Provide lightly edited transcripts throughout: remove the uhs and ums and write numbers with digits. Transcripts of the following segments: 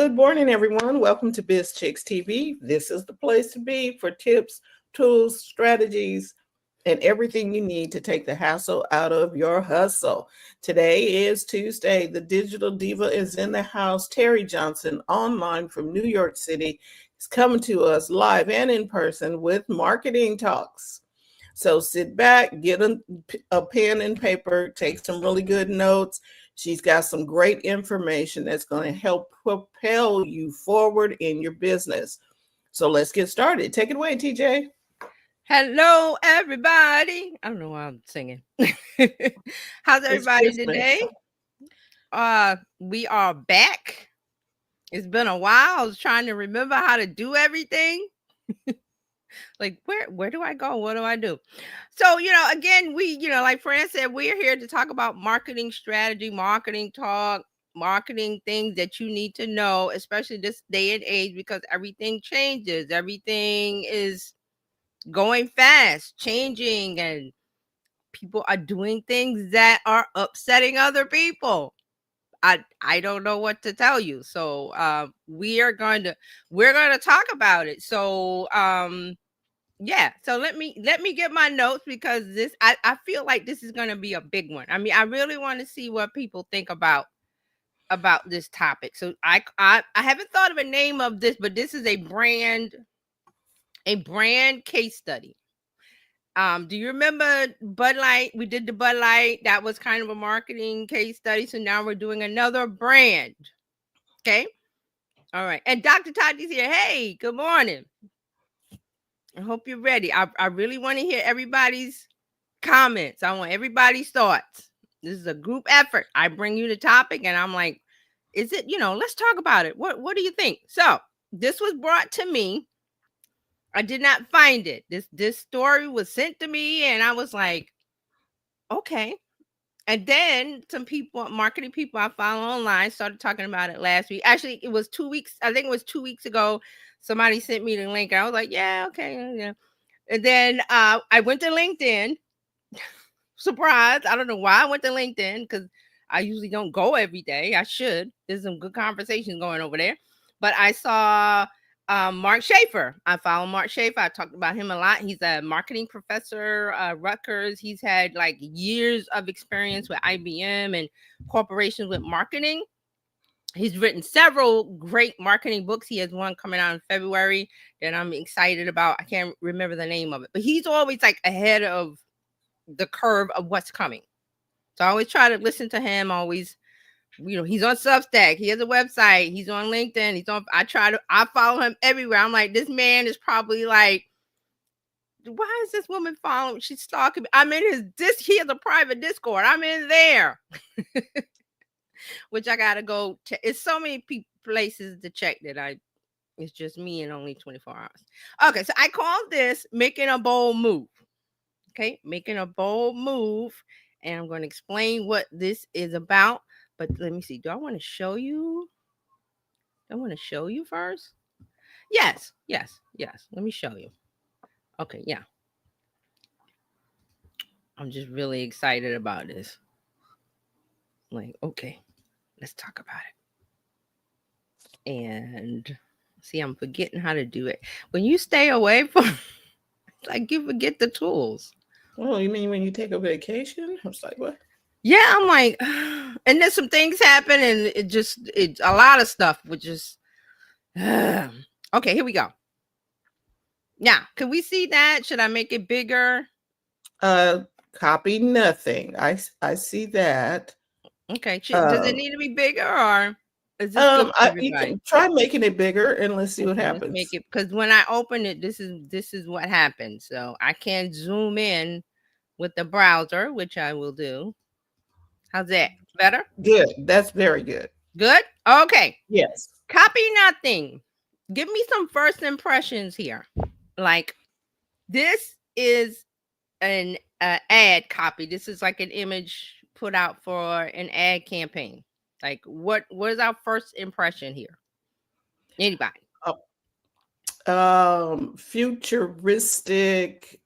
Good morning, everyone. Welcome to Bizchicks TV. This is the place to be for tips, tools, strategies, and everything you need to take the hassle out of your hustle. Today is Tuesday. The digital diva is in the house. Terry Johnson, online from New York City, is coming to us live and in person with marketing talks. So sit back, get a pen and paper, take some really good notes. She's got some great information that's going to help propel you forward in your business. So let's get started. Take it away, TJ. Hello, everybody. I don't know why I'm singing. How's It's everybody Christmas. today? We are back. It's been a while. I was trying to remember how to do everything. Like where do I go? What do I do? So, again, like Fran said, we're here to talk about marketing strategy, marketing talk, marketing things that you need to know, especially this day and age, because everything changes. Everything is going fast, changing, and people are doing things that are upsetting other people. I don't know what to tell you. So we're going to talk about it. So yeah. So let me get my notes, because I feel like this is going to be a big one. I mean, I really want to see what people think about this topic. So I haven't thought of a name of this, but this is a brand case study. Do you remember Bud Light? We did the Bud Light. That was kind of a marketing case study. So now we're doing another brand. Okay. All right. And Dr. Tati's here. Hey, good morning. I hope you're ready. I really want to hear everybody's comments. I want everybody's thoughts. This is a group effort. I bring you the topic and I'm like, is it, let's talk about it. What do you think? So this was brought to me. I did not find it. This story was sent to me and I was like, okay. And then some people, marketing people I follow online, started talking about it last week. Actually, it was 2 weeks. I think it was 2 weeks ago. Somebody sent me the link. And I was like, yeah, okay. Yeah. And then I went to LinkedIn. Surprise. I don't know why I went to LinkedIn, because I usually don't go every day. I should. There's some good conversations going over there. But I saw Mark Schaefer. I follow Mark Schaefer. I talked about him a lot. He's a marketing professor, Rutgers. He's had like years of experience with IBM and corporations with marketing. He's written several great marketing books. He has one coming out in February that I'm excited about. I can't remember the name of it, but he's always like ahead of the curve of what's coming. So I always try to listen to him. Always, he's on Substack. He has a website. He's on LinkedIn. I follow him everywhere. I'm like, this man is probably like, why is this woman following? She's stalking me. I'm in he has a private Discord. I'm in there. Which I gotta go. It's so many places to check that it's just me in only 24 hours. Okay, so I call this making a bold move. Okay, making a bold move, and I'm going to explain what this is about. But let me see. Do I want to show you? I want to show you first. Yes. Let me show you. Okay, yeah. I'm just really excited about this. Like, okay, let's talk about it. And see, I'm forgetting how to do it. When you stay away from, like, you forget the tools. Oh, you mean when you take a vacation? I was like, what? Yeah, I'm like, and then some things happen, and it's a lot of stuff would just. Okay, here we go. Now, can we see that? Should I make it bigger? Copy nothing. I see that. Okay, does it need to be bigger, or is this good for You everybody? can try making it bigger and let's see what Okay, let's make happens. it, because when I open it, this is what happens. So I can zoom in with the browser, which I will do. How's that? Better? Good. That's very good. Good? Okay. Yes. Copy nothing. Give me some first impressions here. Like, this is an ad copy. This is like an image put out for an ad campaign. Like, what is our first impression here? Anybody? Futuristic.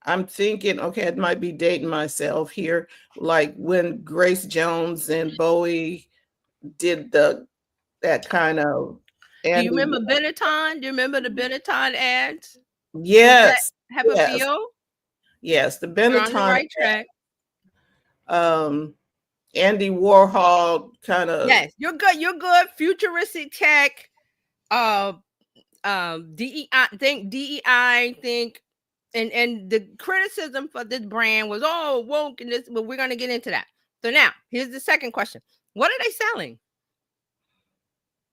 I'm thinking, okay, it might be dating myself here, like when Grace Jones and Bowie did the that kind of Do you Andy. remember Benetton? Do you remember the Benetton ads? Does that Yes, have a yes, feel? yes. The You're on the Benetton, right track. um, Andy Warhol kind of. Yes, you're good. You're good. Futuristic tech. Uh, DEI. Think DEI. Think, and the criticism for this brand was woke and this, but we're gonna get into that. So now here's the second question: what are they selling?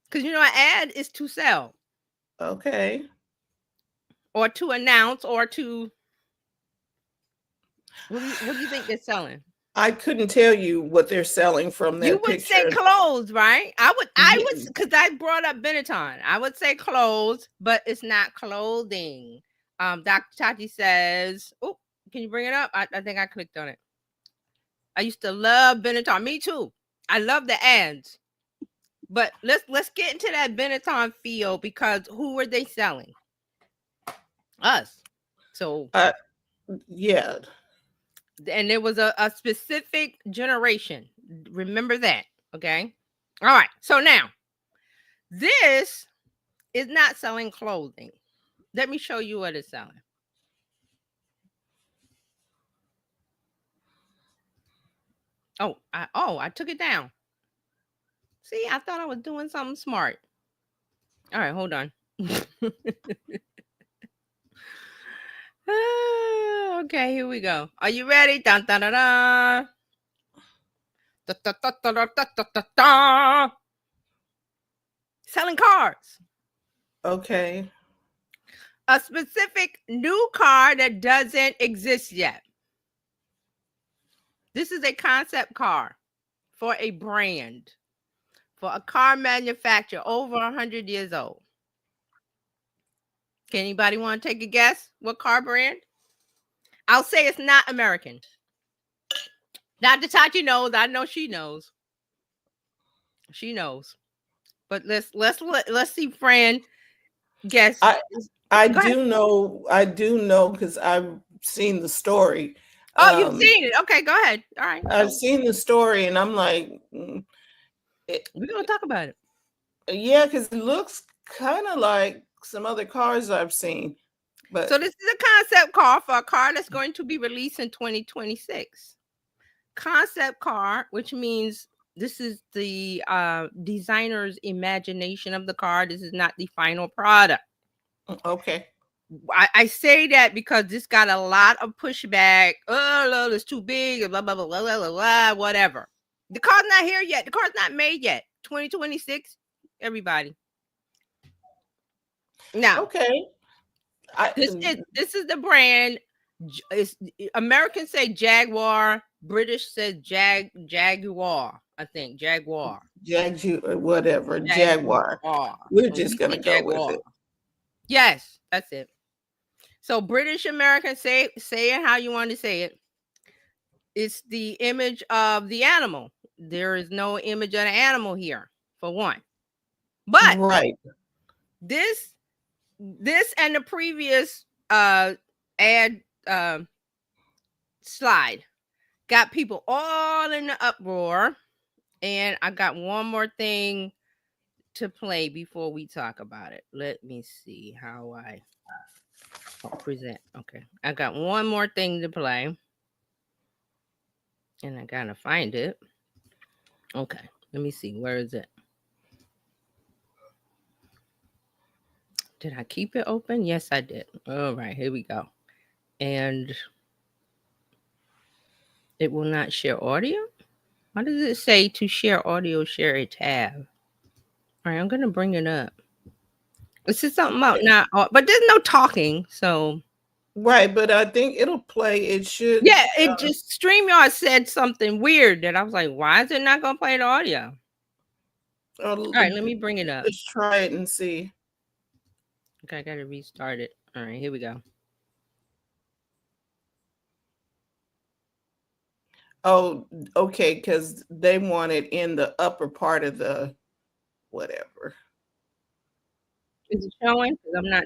Because you know, an ad is to sell Okay. or to announce or to what do you think they're selling? I couldn't tell you what they're selling from You that would say picture. clothes, right? I Ye- would, because I brought up Benetton. I would say clothes, but it's not clothing. Dr. Tati says, oh, can you bring it up? I think I clicked on it. I used to love Benetton. Me too. I love the ads. But let's get into that Benetton feel, because who were they selling? Us. So, Uh, yeah. and there was a specific generation. Remember that. Okay. All right. So now this is not selling clothing. Let me show you what it's selling. I took it down. See, I thought I was doing something smart. All right, hold on. Okay, here we go. Are you ready? Dun, dun, dun, dun. Da, da, da, da, da, da, da, da, da. Selling cars. Okay. A specific new car that doesn't exist yet. This is a concept car for a brand, for a car manufacturer over 100 years old. Can anybody want to take a guess? What car brand? I'll say it's not American. Dr. Tati knows. I know she knows. She knows. But let's see, Fran. Guess. I I Go ahead. do know. I do know because I've seen the story. Oh, you've Um, seen it. Okay, go ahead. All right. I've So seen the story, and I'm like, it, we're gonna talk about it. yeah, because it looks kind of like some other cars I've seen. So But this is a concept car for a car that's going to be released in 2026. Concept car, which means this is the designer's imagination of the car. This is not the final product. okay, I say that because this got a lot of pushback. Oh, no, it's too big, blah, blah, blah, blah, blah, blah, blah, whatever. The car's not here yet. The car's not made yet. 2026, everybody. Now, okay. I this is the brand. It's, Americans say Jaguar, British says Jaguar. I think Jaguar. whatever Jaguar. Jaguar. We're And just we gonna say go with Jaguar. it. Yes, that's it. So British Americans say it how you want to say it. It's the image of the animal. There is no image of the animal here, for one. But Right. this and the previous ad slide got people all in the uproar. And I got one more thing to play before we talk about it. Let me see how I present. Okay. I got one more thing to play. And I gotta find it. Okay. Let me see. Where is it? Did I keep it open? Yes, I did. All right, here we go. And it will not share audio? Why does it say to share audio, share a tab? All right, I'm going to bring it up. This is something about not, but there's no talking. So, Right, but I think it'll play. It should. yeah, it just StreamYard said something weird that I was like, why is it not going to play the audio? All right, let me bring it up. Let's try it and see. Okay, I got to restart it. All right, here we go. Oh, okay, because they want it in the upper part of the whatever. Is it showing? Because I'm not.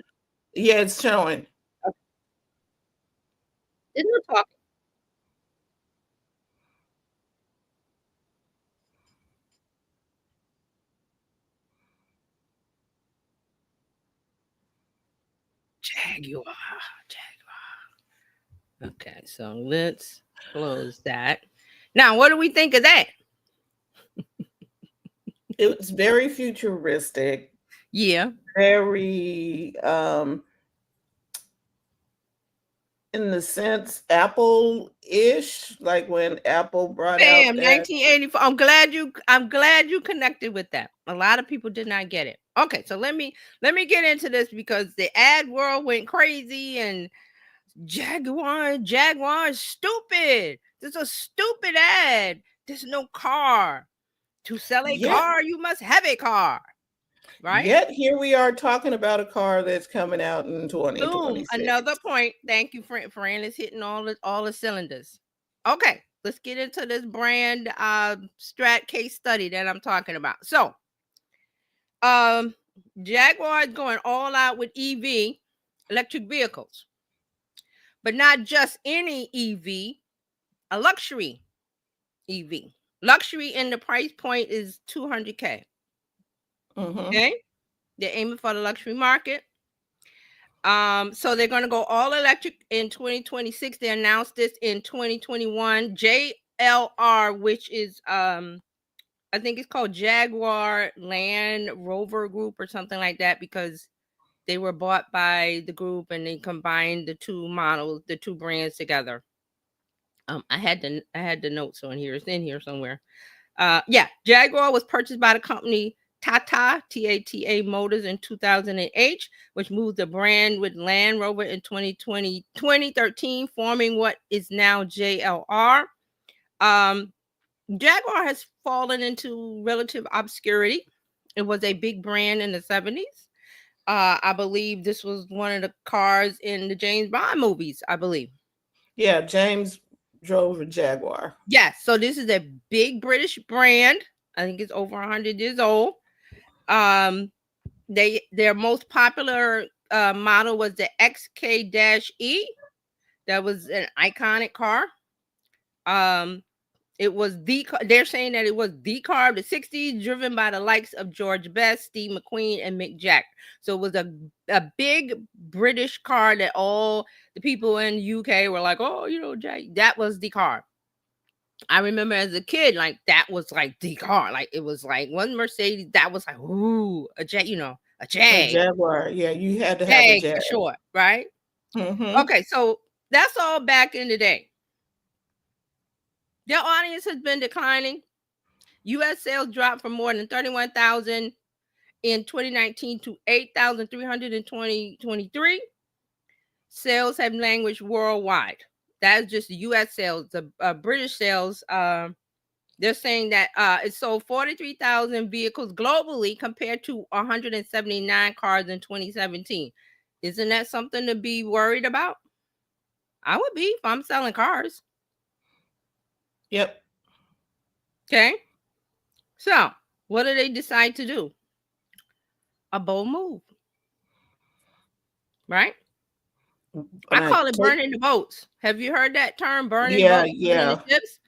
Yeah, it's showing. Okay. There's no talking. Jaguar. Jaguar. Okay, so let's close that. Now, what do we think of that? It was very futuristic, Yeah. very in the sense Apple-ish, like when Apple brought out Bam, that. 1984. I'm glad you connected with that. A lot of people did not get it. Okay, so let me get into this because the ad world went crazy and Jaguar is stupid. This is a stupid ad. There's no car. To sell a Yet, car, you must have a car, right? yet here we are talking about a car that's coming out in Boom. 2026. Another point. Thank you, Fran is hitting all the cylinders. Okay, let's get into this brand strat case study that I'm talking about. So, um, Jaguar is going all out with EV, electric vehicles, but not just any EV, a luxury EV. Luxury in the price point is 200K. Mm-hmm. Okay, they're aiming for the luxury market. So they're going to go all electric in 2026. They announced this in 2021. JLR, which is I think it's called Jaguar Land Rover Group or something like that, because they were bought by the group and they combined the two models, the two brands together. I had the notes on here. It's in here somewhere. Yeah, Jaguar was purchased by the company Tata Motors in 2008, which moved the brand with Land Rover in 2013, forming what is now JLR. Jaguar has fallen into relative obscurity. It was a big brand in the 70s. I believe this was one of the cars in the James Bond movies, I believe. Yeah, James drove a Jaguar. Yes, so this is a big British brand. I think it's over 100 years old. Um, their most popular model was the XK-E. That was an iconic car. Um, it was they're saying that it was the car of the 60s, driven by the likes of George Best, Steve McQueen, and Mick Jack. So it was a big British car that all the people in the UK were like, oh, Jack, that was the car. I remember as a kid, like that was like the car. Like it was like one Mercedes that was like, ooh, a Jag, a A Jag, Jaguar. Yeah, you had to have a Jag Jag. for short, right? Mm-hmm. Okay, so that's all back in the day. Their audience has been declining. U.S. sales dropped from more than 31,000 in 2019 to 8,300 in 2023. Sales have languished worldwide. That's just the U.S. sales. The British sales, they're saying that it sold 43,000 vehicles globally compared to 179 cars in 2017. Isn't that something to be worried about? I would be if I'm selling cars. Yep. Okay. So, what do they decide to do? A bold move, right? I I call it take. burning the boats. Have you heard that term, burning Yeah, boats, burning the yeah. ships?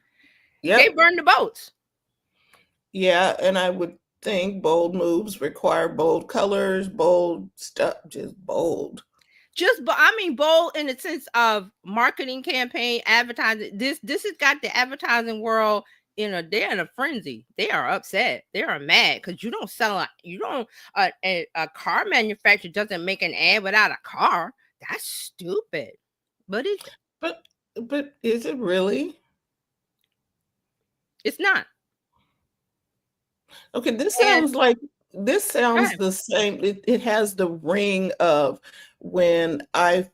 They Yep. burn the boats. Yeah, and I would think bold moves require bold colors, bold stuff, just bold. But I mean bold in the sense of marketing campaign, advertising. This has got the advertising world they're in a frenzy. They are upset. They are mad because a car manufacturer doesn't make an ad without a car. That's stupid. But But is it really? it's not. Okay, And this sounds right, the same. It has the ring of when I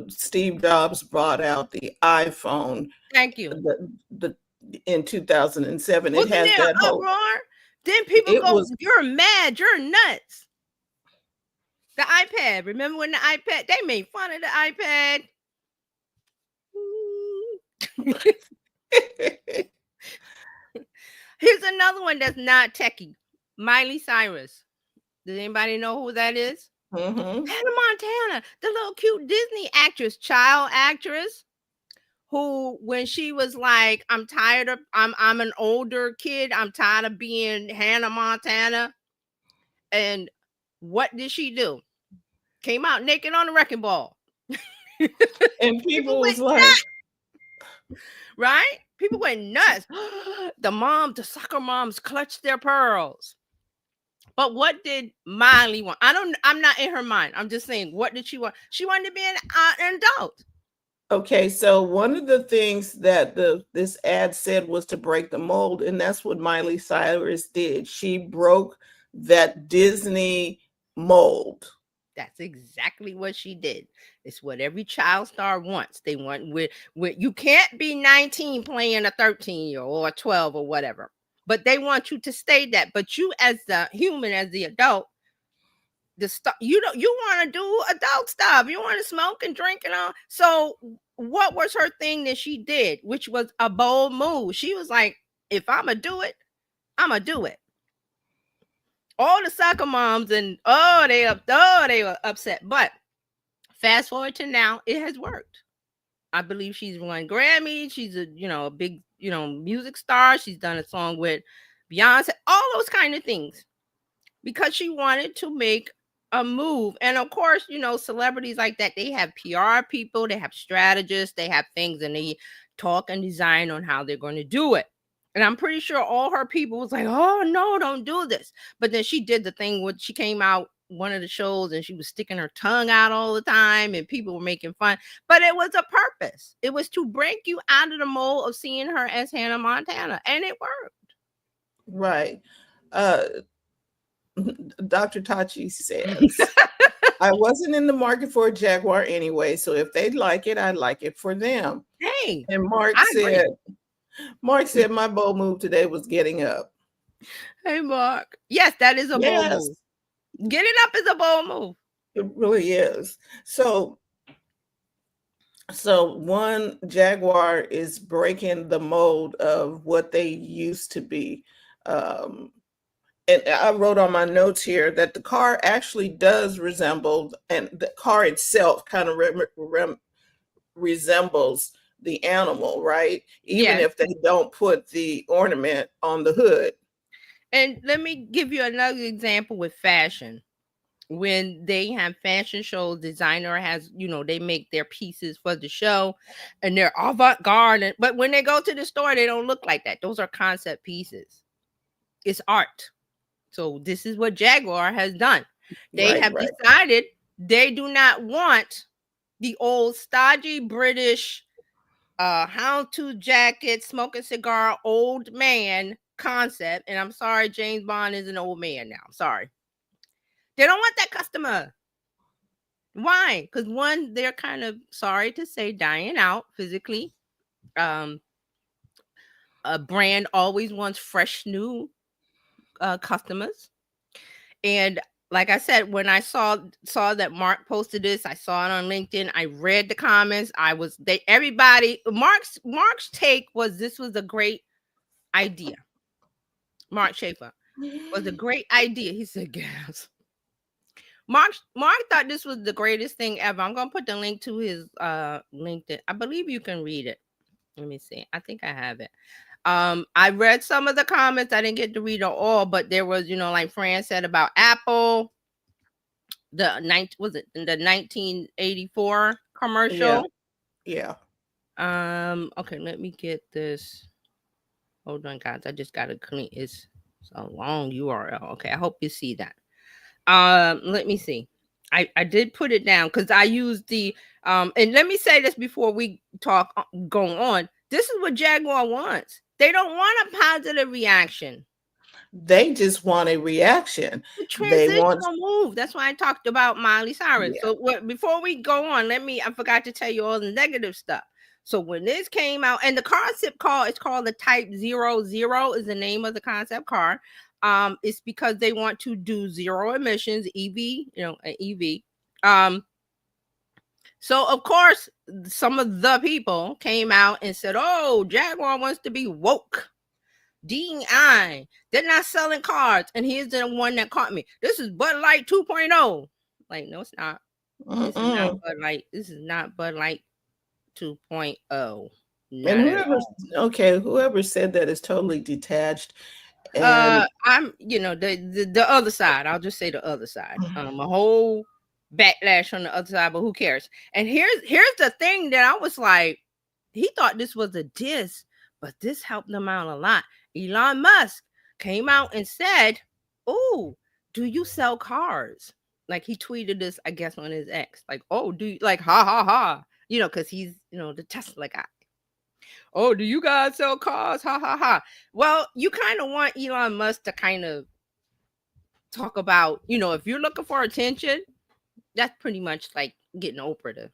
Steve Jobs brought out the iPhone thank you. the in 2007. It Wasn't has there that an whole uproar? Then people it go, was "You're mad. You're nuts." The iPad. Remember when the iPad? They made fun of the iPad. Here's another one that's not techie. Miley Cyrus. Does anybody know who that is? hmm Hannah Montana, the little cute Disney actress, child actress, who when she was like, I'm an older kid, I'm tired of being Hannah Montana. And what did she do? Came out naked on the wrecking ball. And People people went was like, right. People went nuts. The soccer moms clutched their pearls. But what did Miley want? I'm not in her mind. I'm just saying, what did she want? She wanted to be an adult. okay, so one of the things that this ad said was to break the mold, and that's what Miley Cyrus did. She broke that Disney mold. That's exactly what she did. It's what every child star wants. They want with you can't be 19 playing a 13-year-old or 12 or whatever. But they want you to stay that. But you as the human, as the adult, the stuff you want to do adult stuff. You want to smoke and drink and all. So what was her thing that she did, which was a bold move? She was like, if I'ma do it, I'ma do it. All the soccer moms and they were upset. But fast forward to now, it has worked. I believe she's won Grammy. She's a big music star. She's done a song with Beyonce, all those kind of things, because she wanted to make a move. And of course, celebrities like that, they have PR people, they have strategists, they have things, and they talk and design on how they're going to do it. And I'm pretty sure all her people was like, oh no, don't do this. But then she did the thing when she came out one of the shows and she was sticking her tongue out all the time and people were making fun. But it was a purpose. It was to break you out of the mold of seeing her as Hannah Montana. And it worked. Right. Uh, Dr. Tachi says, I wasn't in the market for a Jaguar anyway, so if they'd like it, I'd like it for them. Hey, And I agree. Mark said my bold move today was getting up. Hey, Mark. Yes, that is a bold Yes, move. Getting up is a bold move. it really is. So one, Jaguar is breaking the mold of what they used to be. And I wrote on my notes here that the car actually does resemble, and the car itself kind of resembles the animal, right? Even Yes. if they don't put the ornament on the hood. And let me give you another example with fashion. When they have fashion shows, designer has, they make their pieces for the show and they're avant-garde. But when they go to the store, they don't look like that. Those are concept pieces. It's art. So this is what Jaguar has done. They have decided they do not want the old stodgy British hound-tooth jacket, smoking cigar, old man concept. And I'm sorry, James Bond is an old man now. I'm sorry. They don't want that customer. Why? Because one, they're kind of, sorry to say, dying out physically. A brand always wants fresh, new customers. And like I said, when I saw that Mark posted this, I saw it on LinkedIn. I read the comments. Mark's take was this was a great idea. Mark Schaefer was a great idea. He said, gas. Mark thought this was the greatest thing ever. I'm gonna put the link to his LinkedIn. I believe you can read it. Let me see. I think I have it. I read some of the comments. I didn't get to read it all, but there was, like Fran said about Apple, the 1984 commercial. Yeah. Okay, let me get this. Hold on, guys. I just gotta clean. It's a long URL. Okay, I hope you see that. Let me see. I did put it down because I used the and let me say this before we talk going on. This is what Jaguar wants. They don't want a positive reaction. They just want a reaction. The They want, transitional move. That's why I talked about Miley Cyrus. yeah. So before we go on, I forgot to tell you all the negative stuff. So when this came out, and the concept it's called the Type 00 is the name of the concept car. It's because they want to do zero emissions, EV, an EV. So of course, some of the people came out and said, "Oh, Jaguar wants to be woke, DEI. They're not selling cars." And here's the one that caught me. This is Bud Light 2.0. Like, no, it's not. This is not Bud Light. This is not Bud Light 2.0. And whoever said that is totally detached. And I'm, the other side. I'll just say the other side. A whole backlash on the other side, but who cares? And here's the thing that I was like, he thought this was a diss, but this helped them out a lot. Elon Musk came out and said, "Oh, do you sell cars?" Like he tweeted this, I guess, on his ex. Like, "Oh, do you like ha ha ha?" Because he's the Tesla guy. "Oh, do you guys sell cars? Ha ha ha." Well, you kind of want Elon Musk to kind of talk about, if you're looking for attention, that's pretty much like getting Oprah to.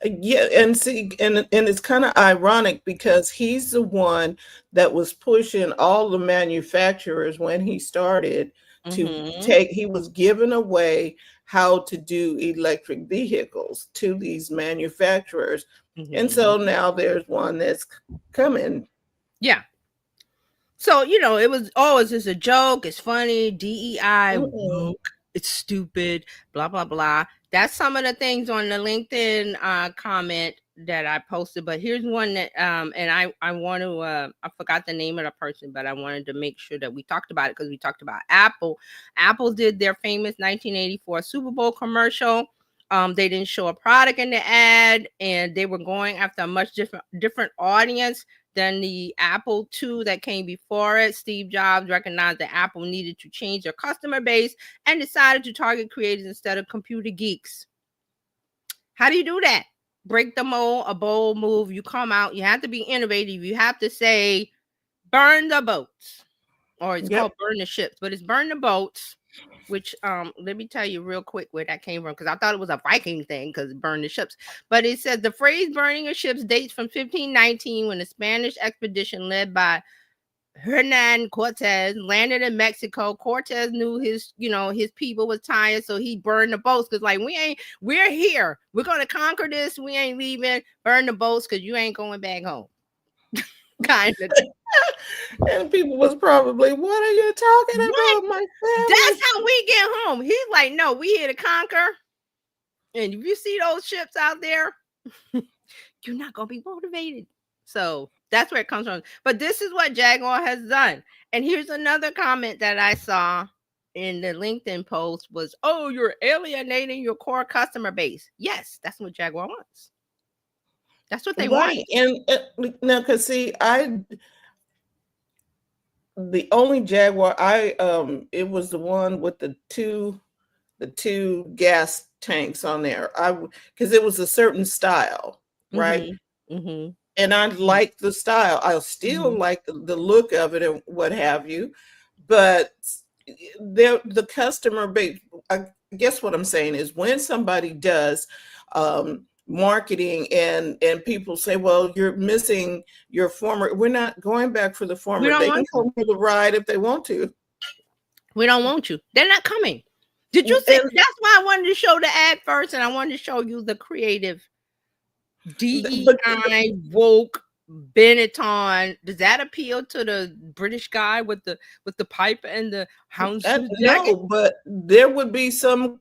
Yeah, and see, and it's kind of ironic because he's the one that was pushing all the manufacturers when he started to Mm-hmm. take, he was giving away how to do electric vehicles to these manufacturers. And Mm-hmm. so now there's one that's coming. Yeah. So, it was, oh, it's just a joke. It's funny. DEI, Mm-mm. woke, it's stupid, blah, blah, blah. That's some of the things on the LinkedIn comment that I posted. But here's one that, and I want to, I forgot the name of the person, but I wanted to make sure that we talked about it because we talked about Apple. Apple did their famous 1984 Super Bowl commercial. They didn't show a product in the ad, and they were going after a much different audience than the Apple II that came before it. Steve Jobs recognized that Apple needed to change their customer base and decided to target creators instead of computer geeks. How do you do that? Break the mold, a bold move. You come out, you have to be innovative. You have to say, burn the boats, or it's called Yep. burn the ships, but it's burn the boats. Which let me tell you real quick where that came from, because I thought it was a Viking thing because burn the ships. But it says the phrase burning of ships dates from 1519 when the Spanish expedition led by Hernan Cortez landed in Mexico. Cortez knew his people was tired, so he burned the boats because like we're here. We're gonna conquer this. We ain't leaving. Burn the boats because you ain't going back home. Kind of. And people was probably, what are you talking What? about, my That's family? how we get home. He's like, no, we here to conquer. And if you see those ships out there, you're not gonna be motivated. So that's where it comes from. But this is what Jaguar has done. And here's another comment that I saw in the LinkedIn post was, "Oh, you're alienating your core customer base." Yes, that's what Jaguar wants. That's what they want. Right. And now, because see, the only Jaguar it was the one with the two gas tanks on there. Because it was a certain style, right? Mm-hmm. Mm-hmm. And I like the style. I still Mm-hmm. like the look of it and what have you. But the customer base, I guess what I'm saying is when somebody does marketing and people say, well, you're missing your former, we're not going back for the We former. don't They can want you. come for the ride if they want to. We don't want you. They're not coming. Did you see? And That's why I wanted to show the ad first, and I wanted to show you the creative but DEI woke Benetton. Does that appeal to the British guy with the pipe and the houndstooth jacket? no, but there would be some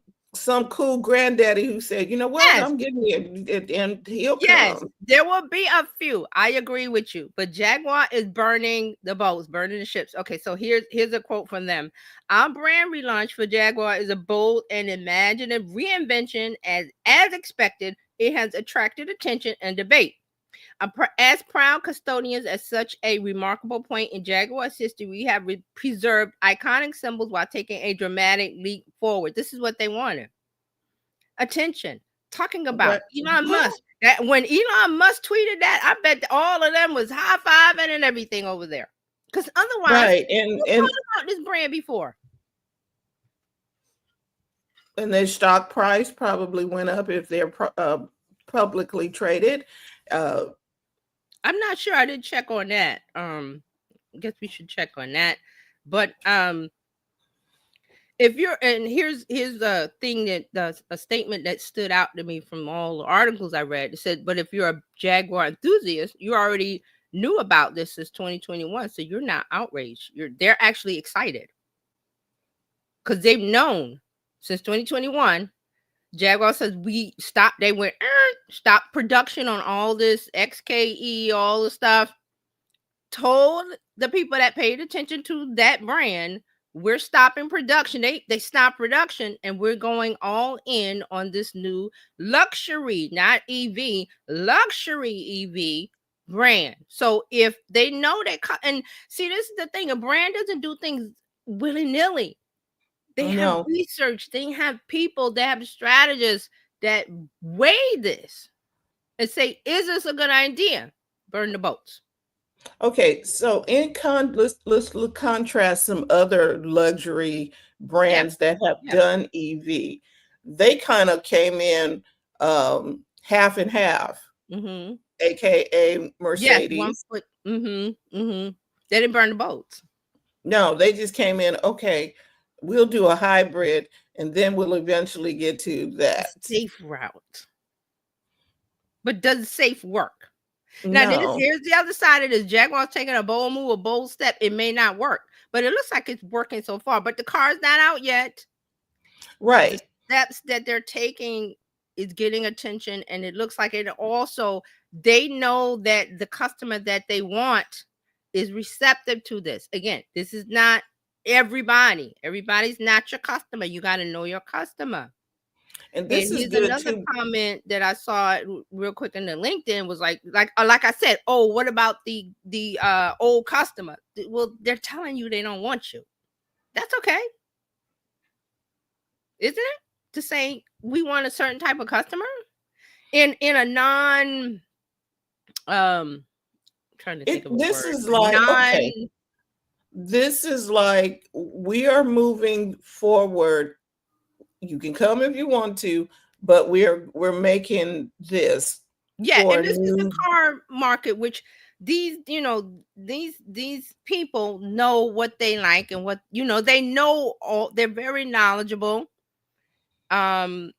cool granddaddy who said, you know what, Yes, I'm getting it, and he'll yes, come. there will be a few. I agree with you, but Jaguar is burning the boats, burning the ships. Okay, so here's a quote from them. Our brand relaunch for Jaguar is a bold and imaginative reinvention. As expected, it has attracted attention and debate. As proud custodians at such a remarkable point in Jaguar's history, we have preserved iconic symbols while taking a dramatic leap forward. This is what they wanted. Attention. Talking about Right. Elon Musk. That when Elon Musk tweeted that, I bet all of them was high fiving and everything over there. Because otherwise, Right. who thought about this brand before? And their stock price probably went up if they're publicly traded. Uh, I'm not sure. I didn't check on that. I guess we should check on that. But if you're, and here's a thing that a statement that stood out to me from all the articles I read. It said, but if you're a Jaguar enthusiast, you already knew about this since 2021, so you're not outraged. They're actually excited because they've known since 2021. Jaguar says we stopped. They went stop production on all this XKE, all the stuff. Told the people that paid attention to that brand, we're stopping production. They stopped production, and we're going all in on this new luxury, not EV, luxury EV brand. So if they know that, and see, this is the thing: a brand doesn't do things willy nilly. They have No. research. They have people. They have strategists that weigh this and say, "Is this a good idea?" Burn the boats. Okay, so let's contrast some other luxury Yeah, brands that have yeah. done EV. They kind of came in half and half, Mm-hmm. aka Yes, one Mercedes. foot. Mm-hmm. Mm-hmm. They didn't burn the boats. No, they just came in, okay, we'll do a hybrid and then we'll eventually get to The that. safe route. But does safe work? Now, No, here's the other side of this. Jaguar's taking a bold move, a bold step. It may not work, but it looks like it's working so far. But the car's not out yet. The right. steps that they're taking is getting attention, and it looks like it also, they know that the customer that they want is receptive to this. Again, this is not everybody. Everybody's not your customer. You got to know your customer. And this And is here's good another too. comment that I saw real quick in the LinkedIn was like I said, oh, what about the old customer? Well, they're telling you they don't want you. That's okay, isn't it? To say we want a certain type of customer in a non trying to think of a This word. is A like, non okay, this is like we are moving forward. You can come if you want to, but we're making this yeah, for and a this is the new. car market, which these people know what they like and what they know all, they're very knowledgeable. um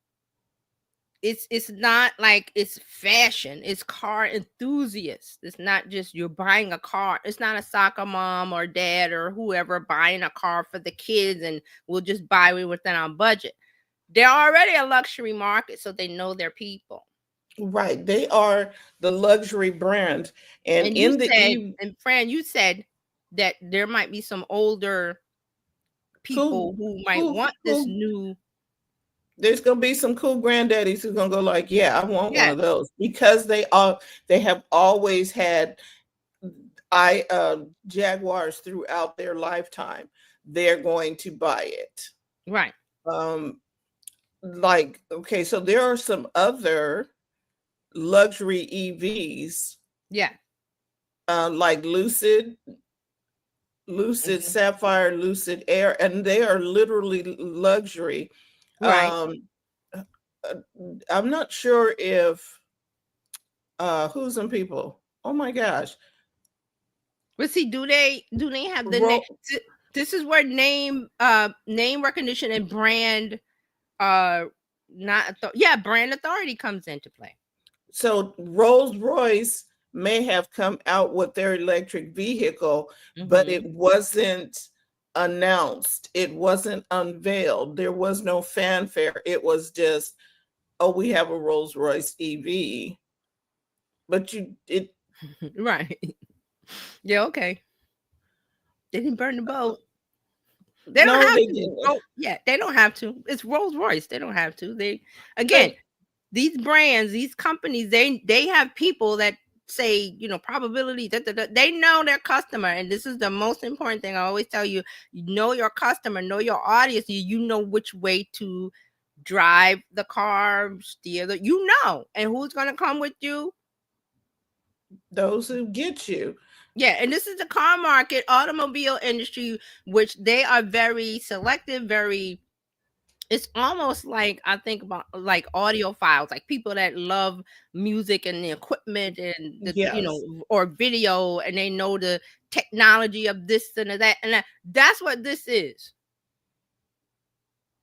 it's not like it's fashion, it's car enthusiasts. It's not just you're buying a car. It's not a soccer mom or dad or whoever buying a car for the kids and we'll just buy it within our budget. They're already a luxury market, so they know their people. Right, they are the luxury brand, and And you in the said, eve and Fran, you said that there might be some older cool, people who might cool, want this cool. new. There's gonna be some cool granddaddies who's gonna go like, yeah, I want one Yes, of those because they have always had I Jaguars throughout their lifetime. They're going to buy it. right. Um, like, okay, so there are some other luxury EVs, Yeah. like Lucid Mhm. Sapphire, Lucid Air, and they are literally luxury. Right. Um, uh, uh, I'm not sure if who's some people. Oh my gosh, But see, do they have the name? Ro- This is where name recognition and brand uh yeah, brand authority comes into play. so Rolls Royce may have come out with their electric vehicle, but it Hmm. wasn't announced. It wasn't unveiled. There was no fanfare. It was just, oh, we have a Rolls Royce EV. But you it Right. Yeah, okay. They didn't burn the boat. They don't no, have they to. didn't. Oh, yeah, they don't have to. It's Rolls Royce. They don't have to. They again, But these brands, these companies, they have people that say, probability. Da, da, da. They know their customer, and this is the most important thing. I always tell you: you know your customer, know your audience. You know which way to drive the car, steer the. And who's gonna come with you. those who get you. Yeah, and this is the car market, automobile industry, which they are very selective, very. It's almost like I think about like audiophiles, like people that love music and the equipment and Yes. or video, and they know the technology of this and of that, and that's what this is.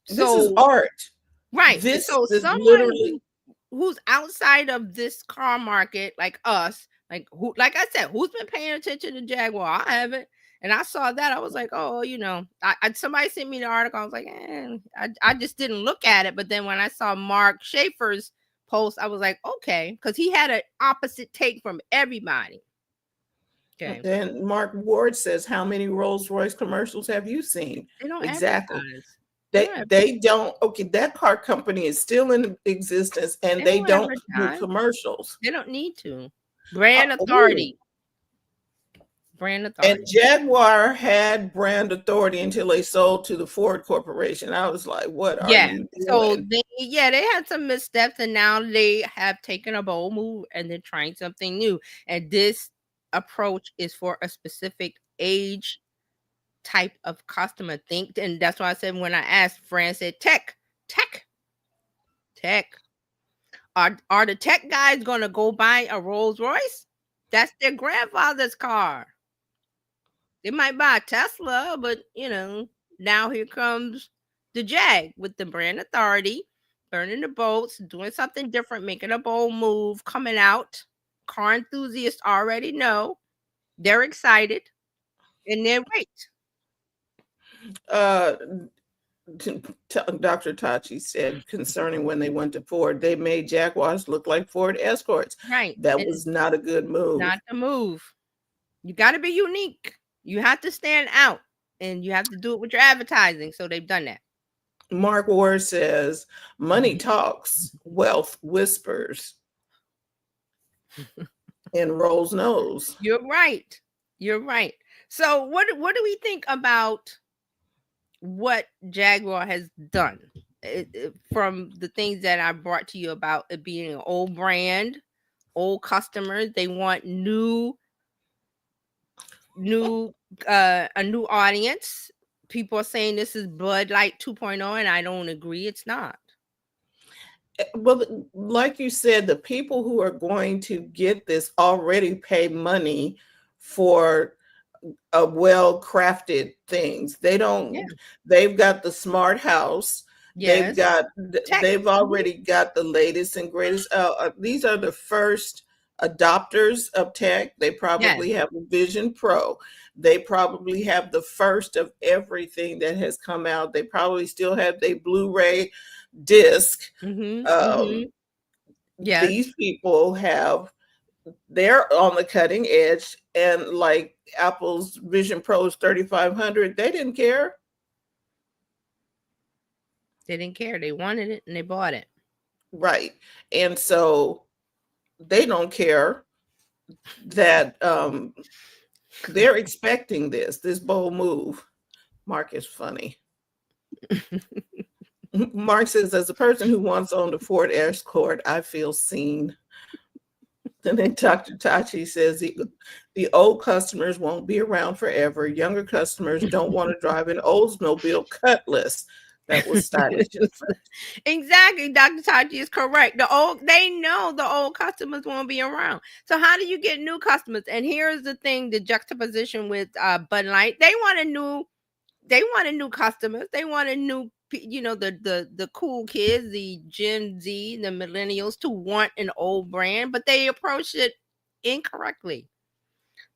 This is So art. right, and This so is someone literally who's outside of this car market, like us, like I said, who's been paying attention to Jaguar? I haven't. And I saw that. I was like, oh, somebody sent me the article. I was like, I just didn't look at it. But then when I saw Mark Schaefer's post, I was like, okay, because he had an opposite take from everybody. Okay. And Mark Ward says, how many Rolls Royce commercials have you seen? They don't Exactly. advertise. They don't. Okay, that car company is still in existence, and They they don't don't do advertise. commercials. They don't need to. Brand Ooh. authority. Brand And authority. Jaguar had brand authority until they sold to the Ford Corporation. I was like, what are Yeah. you So doing? they had some missteps, and now they have taken a bold move and they're trying something new. And this approach is for a specific age type of customer. Think, and that's why I said when I asked, Fran said tech, tech. Are the tech guys gonna go buy a Rolls Royce? That's their grandfather's car. They might buy a Tesla, but now here comes the Jag with the brand authority, burning the boats, doing something different, making a bold move, coming out. Car enthusiasts already know. They're excited and they're wait. Uh, Dr. Tachi said concerning when they went to Ford, they made Jaguars look like Ford Escorts. Right. That And was not a good move. not the move. You got to be unique. You have to stand out and you have to do it with your advertising. So they've done that. Mark Ward says, money talks, wealth whispers, and rolls nose. You're right. You're right. So what do we think about what Jaguar has done from the things that I brought to you about it being an old brand, old customers? They want new a new audience. People are saying this is Bud Light 2.0, and I don't agree. It's not. Well, like you said, the people who are going to get this already pay money for a well-crafted things. Yeah. They've got the smart house. Yes. Tech. They've already got the latest and greatest. These are the first adopters of tech. They Yes. probably have a Vision Pro. They probably have the first of everything that has come out. They probably still have their Blu-ray disc. Mm-hmm. Yes. These people they're on the cutting edge, and like Apple's Vision Pro's 3500, they didn't care. They didn't care. They wanted it and they bought it. Right. And so they don't care that they're expecting this bold move. Mark is funny. Mark says, as a person who once owned a Ford Escort, I feel seen. And then Dr. Tachi says the old customers won't be around forever. Younger customers don't want to drive an Oldsmobile Cutlass. That was stylish. Exactly. Dr. Tachi is correct. They know the old customers won't be around. So how do you get new customers? And here's the thing: the juxtaposition with Bud Light. They wanted new customers. They wanted the cool kids, the Gen Z, the millennials to want an old brand, but they approached it incorrectly.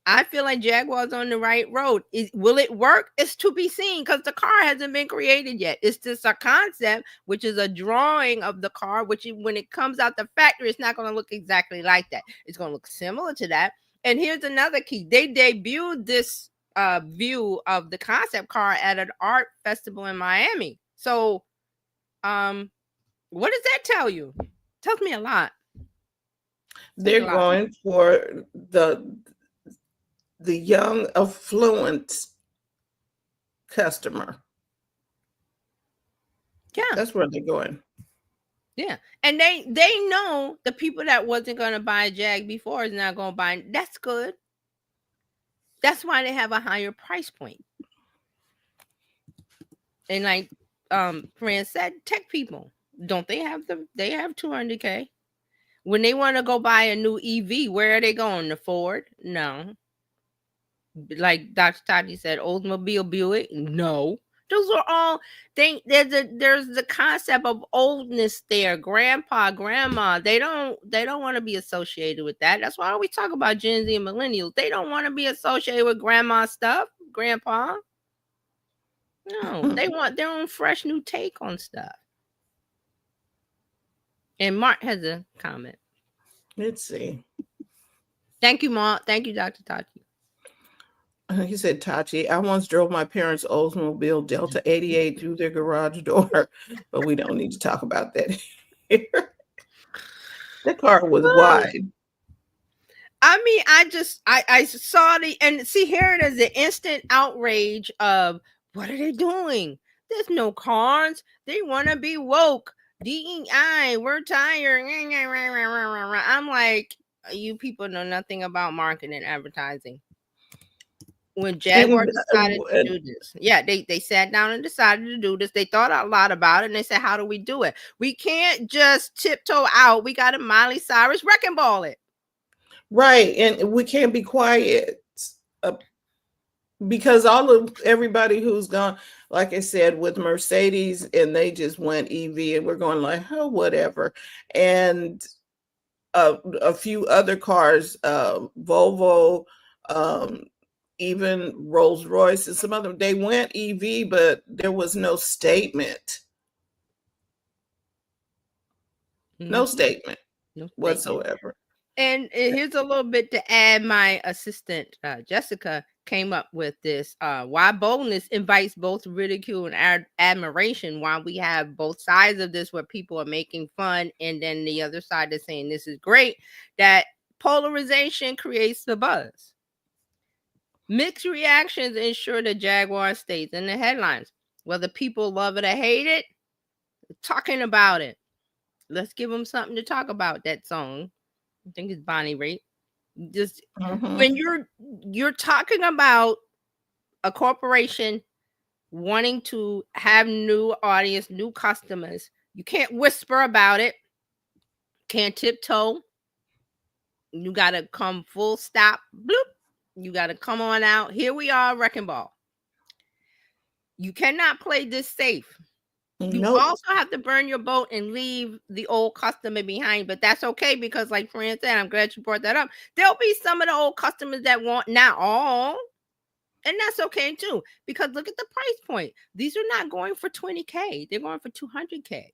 I feel like Jaguar's on the right road. Will it work? It's to be seen because the car hasn't been created yet. It's just a concept, which is a drawing of the car, which when it comes out the factory, it's not going to look exactly like that. It's going to look similar to that. And here's another key. They debuted this view of the concept car at an art festival in Miami. So what does that tell you? Tells me a lot. They're going for the young affluent customer. Yeah. That's where they're going. Yeah. And they know the people that wasn't going to buy a Jag before is not going to buy. That's good. That's why they have a higher price point. And like Fran said, tech people, don't they have they have 200K? When they want to go buy a new EV, where are they going? To Ford? No. Like Dr. Tati said, Oldsmobile Buick? No. Those are all there's the concept of oldness there. Grandpa, grandma, they don't want to be associated with that. That's why we talk about Gen Z and millennials. They don't want to be associated with grandma stuff, grandpa. No, they want their own fresh new take on stuff. And Mark has a comment. Let's see. Thank you, Mark. Thank you, Dr. Tati. He said, Tachi, I once drove my parents' Oldsmobile Delta 88 through their garage door, but we don't need to talk about that here. The car was wide. I mean, I saw the, and see, here it is, the instant outrage of what are they doing? There's no cars. They want to be woke. DEI, we're tired. I'm like, you people know nothing about marketing and advertising. When Jaguar And, decided to do this, yeah, they sat down and decided to do this. They thought a lot about it, and they said, how do we do it? We can't just tiptoe out. We got to Miley Cyrus wrecking ball it. right. And we can't be quiet. Uh, because everybody who's gone, like I said, with Mercedes, and they just went EV, and we're going like, oh, whatever. And a few other cars, Volvo, um, even Rolls Royce, and some other, they went EV, but there was no statement. No statement No statement whatsoever. And here's a little bit to add. My assistant, Jessica, came up with this. Why boldness invites both ridicule and admiration, while we have both sides of this where people are making fun, and then the other side is saying this is great. That polarization creates the buzz. Mixed reactions ensure the Jaguar stays in the headlines. Whether people love it or hate it, talking about it. Let's give them something to talk about. That song, I think it's Bonnie Raitt. Just when you're talking about a corporation wanting to have new audience, new customers, you can't whisper about it, can't tiptoe. You got to come full stop, bloop. You got to come on out. Here we are, wrecking ball. You cannot play this safe. You also have to burn your boat and leave the old customer behind, but that's okay, because like Fran said, I'm glad you brought that up. There'll be some of the old customers that want, not all, and that's okay too, because look at the price point. These are not going for $20K. They're going for $200K.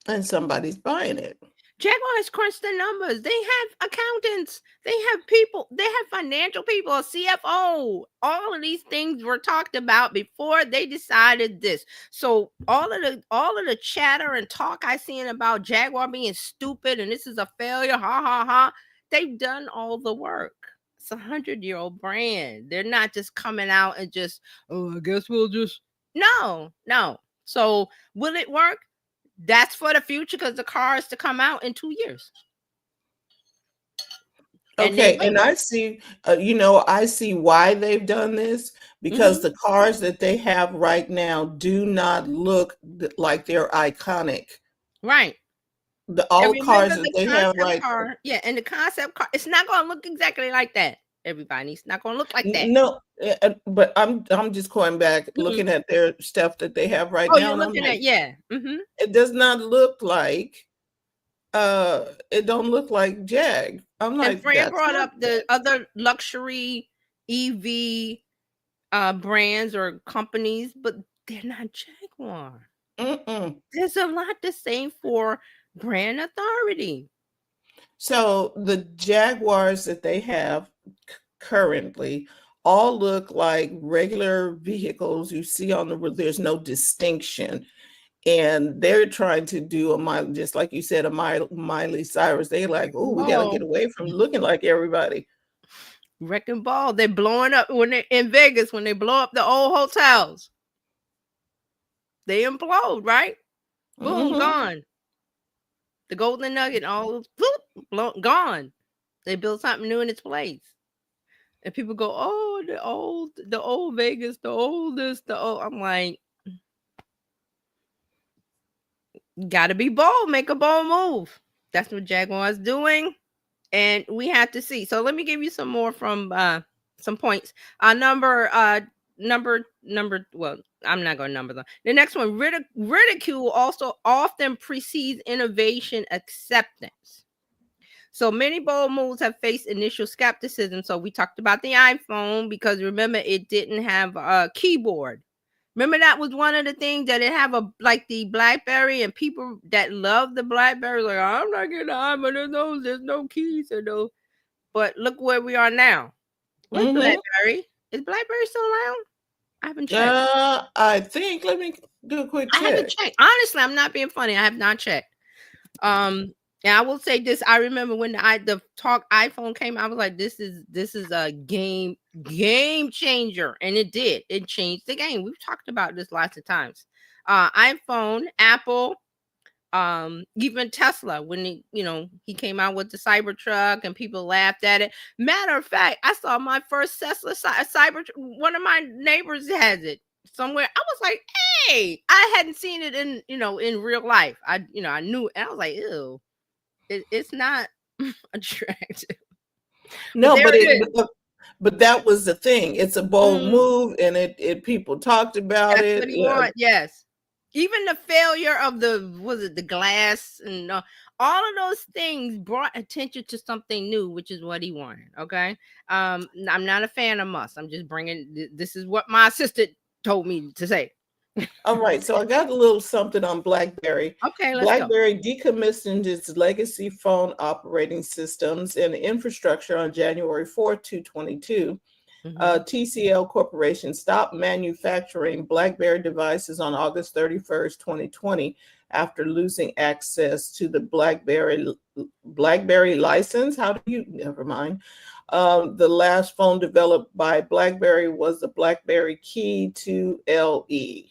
And somebody's buying it. Jaguar has crunched the numbers. They have accountants. They have people. They have financial people, a CFO. All of these things were talked about before they decided this. So all of the chatter and talk I seen about Jaguar being stupid and this is a failure, ha ha ha. They've done all the work. It's a 100-year-old brand. They're not just coming out and just, oh, I guess we'll just no. So will it work? That's for the future, because the car is to come out in 2 years. Okay, and I see, I see why they've done this, because the cars that they have right now do not look like they're iconic. Right. All cars that they have right car, yeah, and the concept car, it's not going to look exactly like that. Everybody, it's not going to look like that. No, but I'm just going back, looking at their stuff that they have right now. You're looking at, yeah. It does not look like, it don't look like Jag. I'm like, and Fran brought up the other luxury EV brands or companies, but they're not Jaguar. There's a lot to say for brand authority. So the Jaguars that they have currently all look like regular vehicles you see on the road. There's no distinction. And they're trying to do just like you said, a Miley Cyrus. They're like, oh, we got to get away from looking like everybody. Wrecking ball. They're blowing up when they're in Vegas, when they blow up the old hotels. They implode, right? Boom, gone. The Golden Nugget, all gone. They build something new in its place. And people go, oh, the old Vegas, the oldest, I'm like, gotta be bold, make a bold move. That's what Jaguar's doing. And we have to see. So let me give you some more from some points. Number, well, I'm not going to number them. The next one, ridicule also often precedes innovation acceptance. So many bold moves have faced initial skepticism. So we talked about the iPhone, because remember, it didn't have a keyboard. Remember, that was one of the things that it have like the BlackBerry, and people that love the BlackBerry, like, I'm not getting an iPhone, there's no keys or no. But look where we are now. Where's Mm-hmm. BlackBerry? Is BlackBerry still around? I haven't checked. I think. Let me do a quick I haven't check. checked. Honestly, I'm not being funny. I have not checked. Um, and I will say this: I remember when the talk iPhone came, I was like, this is a game changer," and it did. It changed the game. We've talked about this lots of times. iPhone, Apple, even Tesla when he came out with the Cybertruck and people laughed at it. Matter of fact, I saw my first Tesla Cyber. One of my neighbors has it somewhere. I was like, hey, I hadn't seen it in real life. I knew it, and I was like, ew, it's not attractive, but No, there but it is. but that was the thing. It's a bold Mhm. move, and it people talked about That's it. what he want. Yes. Even the failure of the glass and all of those things brought attention to something new, which is what he wanted. Okay. I'm not a fan of Musk. I'm just bringing, this is what my assistant told me to say. All right, so I got a little something on BlackBerry. Okay, let's go. BlackBerry decommissioned its legacy phone operating systems and infrastructure on January 4th, 2022. Mhm. TCL Corporation stopped manufacturing BlackBerry devices on August 31st, 2020, after losing access to the BlackBerry license. How do you? Never mind. The last phone developed by BlackBerry was the BlackBerry Key 2LE.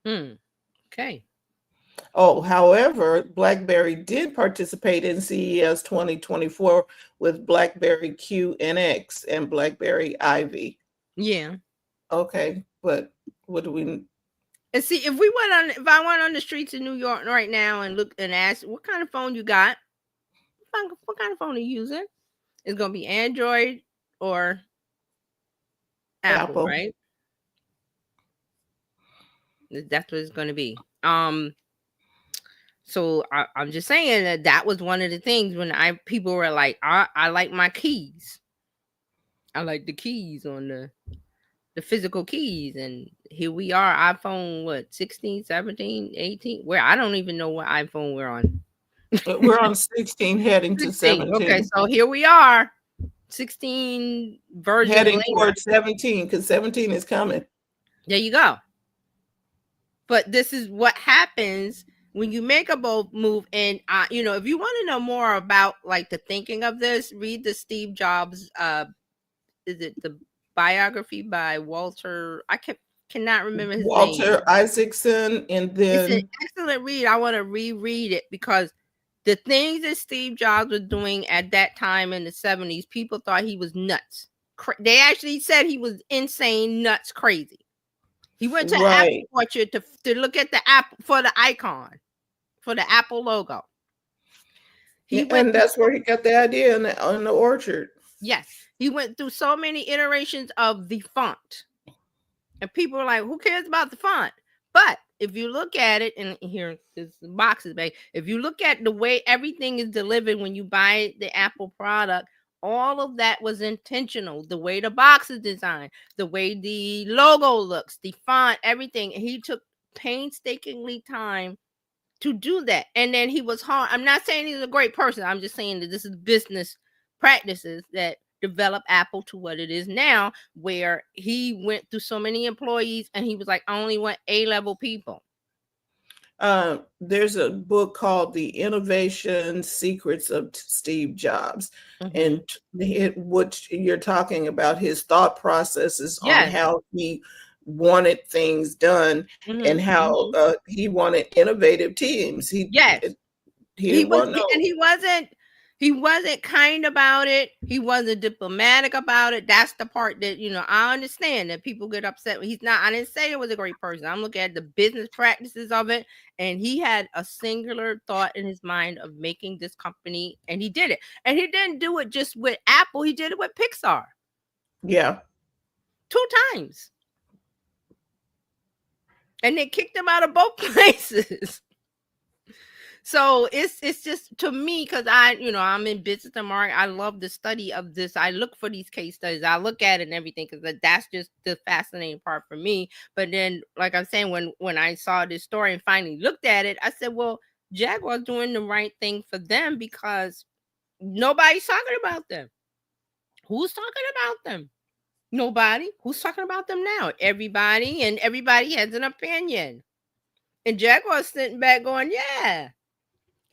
Okay. Oh, however, BlackBerry did participate in CES 2024 with BlackBerry QNX and BlackBerry Ivy. Yeah. Okay, but what do we? And see, if I went on the streets of New York right now and look and ask what kind of phone you got, what kind of phone are you using? It's gonna be Android or Apple, Apple. right? That's what it's gonna be. So I'm just saying that was one of the things when people were like, I like my keys. I like the keys on the physical keys, and here we are, iPhone what 16, 17, 18. Where I don't even know what iPhone we're on. We're on 16 heading to 16. Okay, 17. so here we are, 16 versions Heading later. towards 17 because 17 is coming. There you go. But this is what happens when you make a bold move. And if you want to know more about like the thinking of this, read the Steve Jobs. Is it the biography by Walter? Cannot remember his name. Walter Isaacson, and It's an then excellent read. I want to reread it because the things that Steve Jobs was doing at that time in the 70s, people thought he was nuts. They actually said he was insane, nuts, crazy. He went to Apple right, Orchard to look at the Apple for the icon, for the Apple logo. He went and through that's where he got the idea on the orchard. yes, he went through so many iterations of the font. And people were like, who cares about the font? But if you look at it, and here this boxes, babe. If you look at the way everything is delivered when you buy the Apple product, all of that was intentional. The way the box is designed, the way the logo looks, the font, everything. He took painstakingly time to do that. And then he was hard. I'm not saying he's a great person. I'm just saying that this is business practices that develop Apple to what it is now, where he went through so many employees and he was like, I only want A-level people. There's a book called The Innovation Secrets of Steve Jobs. Mm-hmm. And what you're talking about, his thought processes on Yes. how he wanted things done and Mm-hmm. how Mm-hmm. he wanted innovative teams. Yes. He didn't want And no. he wasn't kind about it. He wasn't diplomatic about it. That's the part that I understand that people get upset. He's not. I didn't say it was a great person. I'm looking at the business practices of it, and he had a singular thought in his mind of making this company, and he did it. And he didn't do it just with Apple. He did it with Pixar Yeah. 2 times, and they kicked him out of both places. So it's just to me because I'm in business and marketing. I love the study of this. I look for these case studies. I look at it and everything because that's just the fascinating part for me. But then, like I'm saying, when I saw this story and finally looked at it, I said, well, Jaguar's doing the right thing for them because Nobody's talking about them. Who's talking about them? Nobody. Who's talking about them now? Everybody, and everybody has an opinion. And Jaguar's sitting back going, yeah,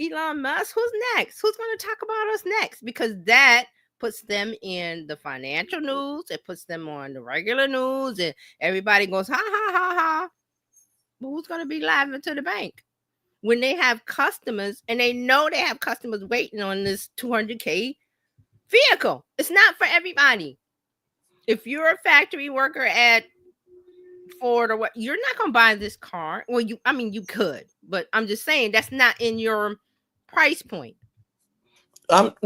Elon Musk, who's next? Who's going to talk about us next? Because that puts them in the financial news. It puts them on the regular news. And everybody goes, ha, ha, ha, ha. But who's going to be laughing to the bank? When they have customers and they know they have customers waiting on this 200K vehicle. It's not for everybody. If you're a factory worker at Ford or what, you're not gonna buy this car. Well, you could, but I'm just saying that's not in your price point. Not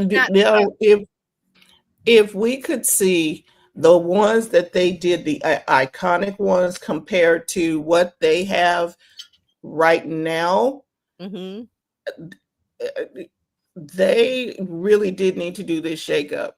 If we could see the ones that they did, the iconic ones, compared to what they have right now, mm-hmm. they really did need to do this shakeup.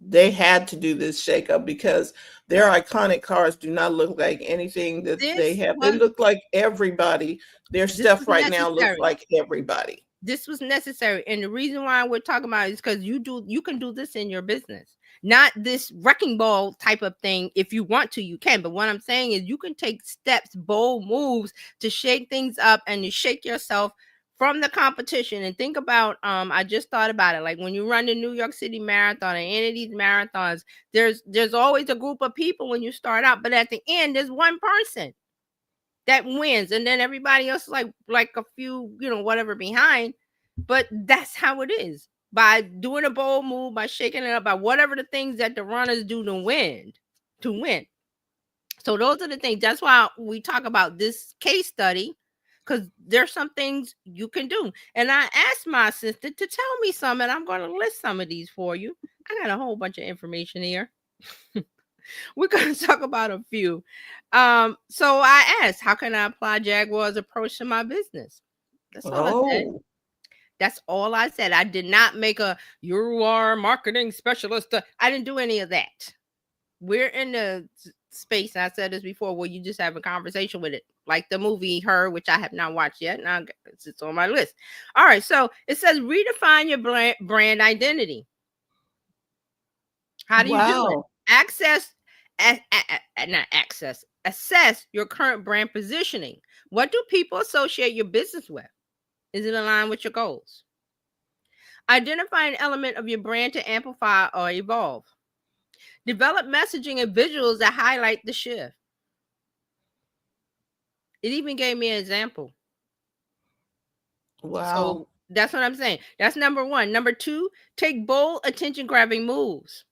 They had to do this shakeup because their iconic cars do not look like anything that they have. They look like everybody. Their stuff right now looks like everybody. This was necessary, and the reason why we're talking about it is because you can do this in your business, not this wrecking ball type of thing. If you want to, you can. But what I'm saying is, you can take steps, bold moves to shake things up and to shake yourself from the competition. And think about, I just thought about it. Like when you run the New York City Marathon or any of these marathons, there's always a group of people when you start out, but at the end, there's one person that wins, and then everybody else like a few, whatever behind. But that's how it is. By doing a bold move, by shaking it up, by whatever the things that the runners do to win. So those are the things. That's why we talk about this case study, because there's some things you can do. And I asked my assistant to tell me some, and I'm going to list some of these for you. I got a whole bunch of information here. We're going to talk about a few. So I asked, how can I apply Jaguar's approach to my business? That's all I said. That's all I said. I did not make you are a marketing specialist. I didn't do any of that. We're in the space, and I said this before, where you just have a conversation with it. Like the movie Her, which I have not watched yet. Now it's on my list. All right. So it says redefine your brand identity. How do you do it? Assess your current brand positioning. What do people associate your business with? Is it aligned with your goals? Identify an element of your brand to amplify or evolve. Develop messaging and visuals that highlight the shift. It even gave me an example. Wow. So that's what I'm saying. That's number one. Number two, take bold, attention-grabbing moves.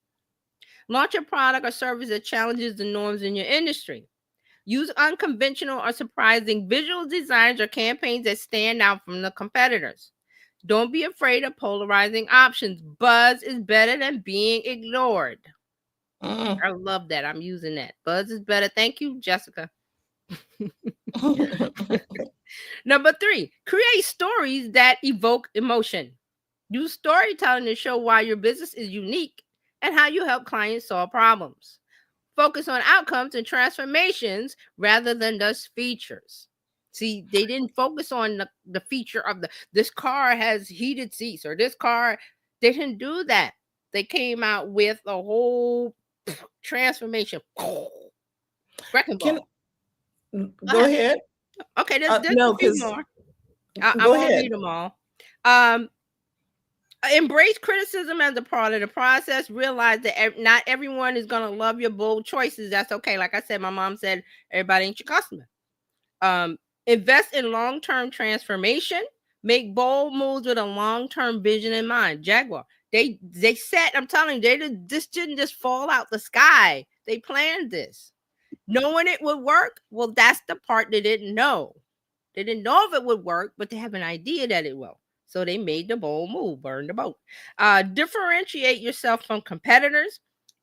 Launch a product or service that challenges the norms in your industry. Use unconventional or surprising visual designs or campaigns that stand out from the competitors. Don't be afraid of polarizing options. Buzz is better than being ignored. I love that. I'm using that. Buzz is better. Thank you, Jessica. Number three, create stories that evoke emotion. Use storytelling to show why your business is unique and how you help clients solve problems. Focus on outcomes and transformations rather than just features. See, they didn't focus on the feature of this car has heated seats, or this car. They didn't do that. They came out with a whole transformation. Wrecking ball. Go ahead. Okay, there's a few more. I won't read them all. Embrace criticism as a part of the process. Realize that not everyone is going to love your bold choices. That's okay. Like I said, my mom said, everybody ain't your customer. Invest in long-term transformation. Make bold moves with a long-term vision in mind. Jaguar, they set, I'm telling you, this didn't just fall out the sky. They planned this. Knowing it would work, well, that's the part they didn't know. They didn't know if it would work, but they have an idea that it will. So they made the bold move, burn the boat. Differentiate yourself from competitors.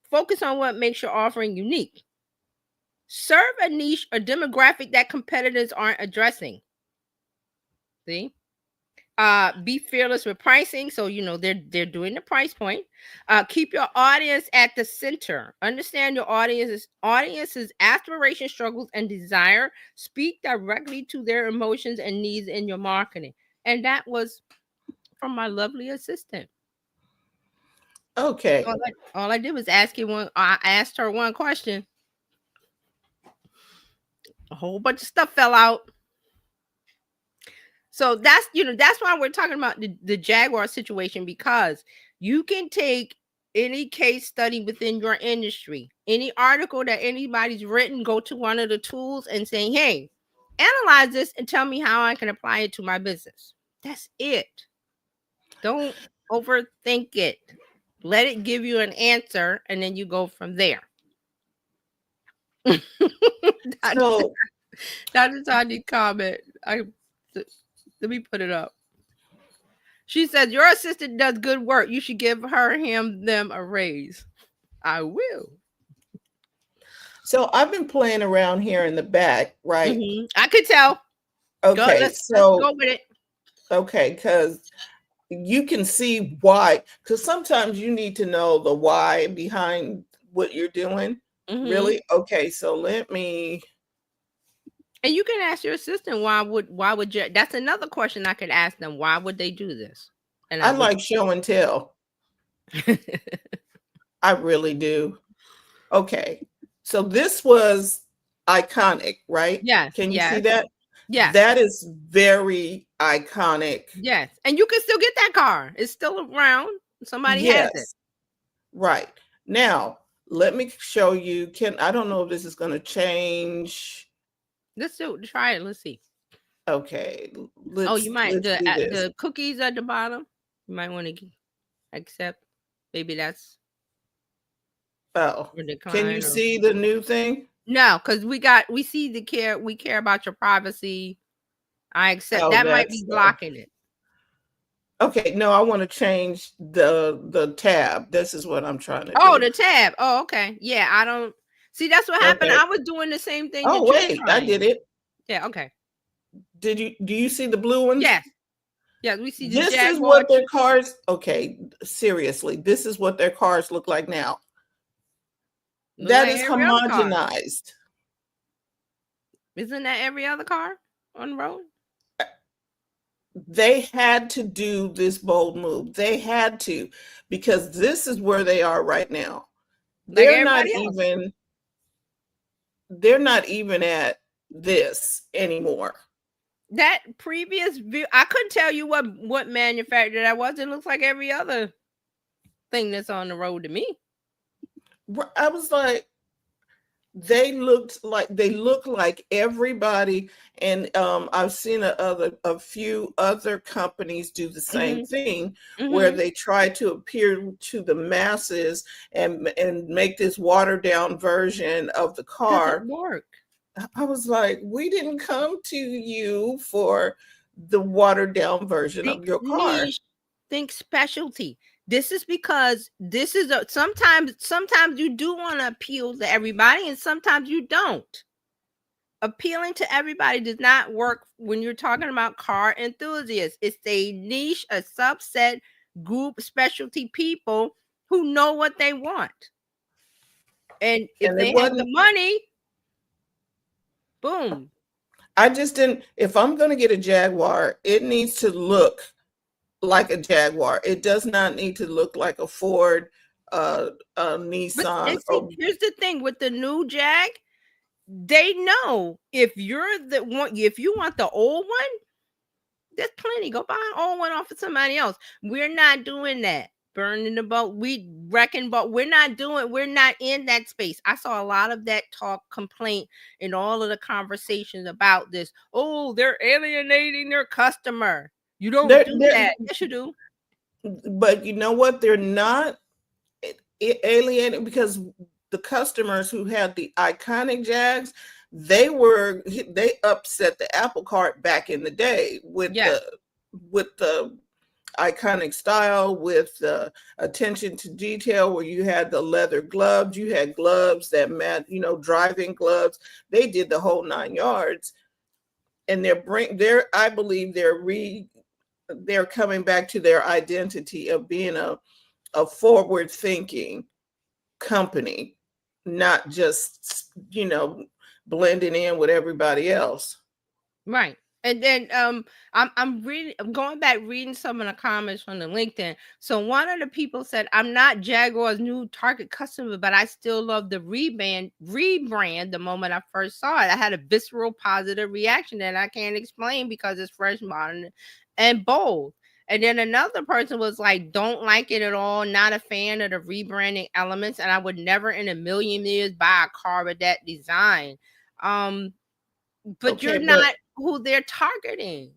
Focus on what makes your offering unique. Serve a niche or demographic that competitors aren't addressing. See? Be fearless with pricing. So, they're doing the price point. Keep your audience at the center. Understand your audience's aspirations, struggles, and desire. Speak directly to their emotions and needs in your marketing. And that was from my lovely assistant. Okay. All I did was ask you one. I asked her one question. A whole bunch of stuff fell out. So that's why we're talking about the Jaguar situation, because you can take any case study within your industry, any article that anybody's written, go to one of the tools and say, hey, analyze this and tell me how I can apply it to my business. That's it. Don't overthink it. Let it give you an answer and then you go from there. So Dr. Tanya comment. Let me put it up. She says, your assistant does good work. You should give them a raise. I will. so I've been playing around here in the back, right? I could tell. Okay, Let's so go with it. okay, because you can see why, because sometimes you need to know the why behind what you're doing. Really? Okay, so let me. And you can ask your assistant why would you, that's another question I could ask them. Why would they do this? And I like show and tell. I really do. Okay. So this was iconic, right? Yes. Can you see Yes. that? Yes. That is very iconic. Yes. And you can still get that car. It's still around. Somebody has it. Right. Now, let me show you. I don't know if this is going to change. Let's try it. Let's see. Okay. You might let's do this. the cookies at the bottom. You might want to accept. Maybe that's can you see the new thing? No, because we see we care about your privacy. I accept that might be blocking it. Okay, no, I want to change the tab. This is what I'm trying to do. Oh, the tab. Oh, okay. Yeah, I don't see, that's what happened. I was doing the same thing. Oh, wait, I did it. Yeah, okay. Do you see the blue ones? Yes. Yeah, we see the This is what their cars, okay, seriously, this is what their cars look like now. That is homogenized. Isn't that every other car on the road? They had to do this bold move. They had to, because this is where they are right now. They're not even at this anymore. That previous view, I couldn't tell you what manufacturer that was. It looks like every other thing that's on the road to me. I was like, they look like everybody, and I've seen a few other companies do the same thing, where they try to appear to the masses and make this watered down version of the car. Doesn't work. I was like, we didn't come to you for the watered down version of your car. Think specialty. This is because this is sometimes you do want to appeal to everybody, and sometimes you don't. Appealing to everybody does not work when you're talking about car enthusiasts. It's a niche, a subset group, specialty people who know what they want. And if they have the money, boom. I just didn't. If I'm going to get a Jaguar, it needs to look like a Jaguar. It does not need to look like a Ford, Nissan. Here's the thing with the new Jag, they know if you're the one, if you want the old one, there's plenty. Go buy an old one off of somebody else. We're not doing that. Burning the boat. We reckon, but we're not in that space. I saw a lot of that talk, complaint in all of the conversations about this. Oh, they're alienating their customer. You don't do that. Yes, you do. But you know what? They're not alienating, because the customers who had the iconic Jags, they upset the apple cart back in the day with the iconic style, with the attention to detail, where you had the leather gloves, you had gloves that match, driving gloves. They did the whole 9 yards, and I believe they're coming back to their identity of being a forward thinking company, not just blending in with everybody else. Right. And then I'm going back reading some of the comments from the LinkedIn. So one of the people said, I'm not Jaguar's new target customer, but I still love the rebrand the moment I first saw it. I had a visceral positive reaction that I can't explain because it's fresh, modern, and bold. And then another person was like, don't like it at all, not a fan of the rebranding elements, and I would never in a million years buy a car with that design. Um, but Okay, you're but not who they're targeting.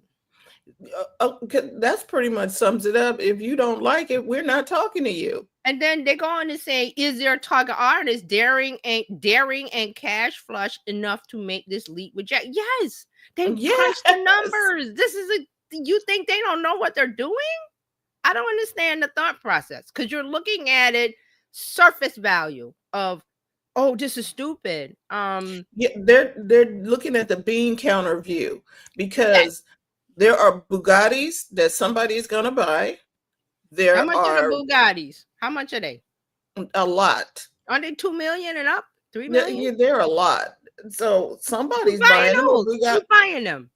okay, that's pretty much sums it up. If you don't like it, we're not talking to you. And then they go on to say, is their target audience daring and cash flush enough to make this leap with Jack? Yes, they punch the Yes. numbers. This is a you think they don't know what they're doing? I don't understand the thought process because you're looking at it surface value of, oh, this is stupid. Yeah, they're looking at the bean counter view Yes. because there are Bugattis that somebody is going to buy. How There much are the are Bugattis? How much are they? a lot. Are they 2 million and up? 3 million? Yeah, there are a lot. So Who's somebody's buying buying them. those? Who's buying them?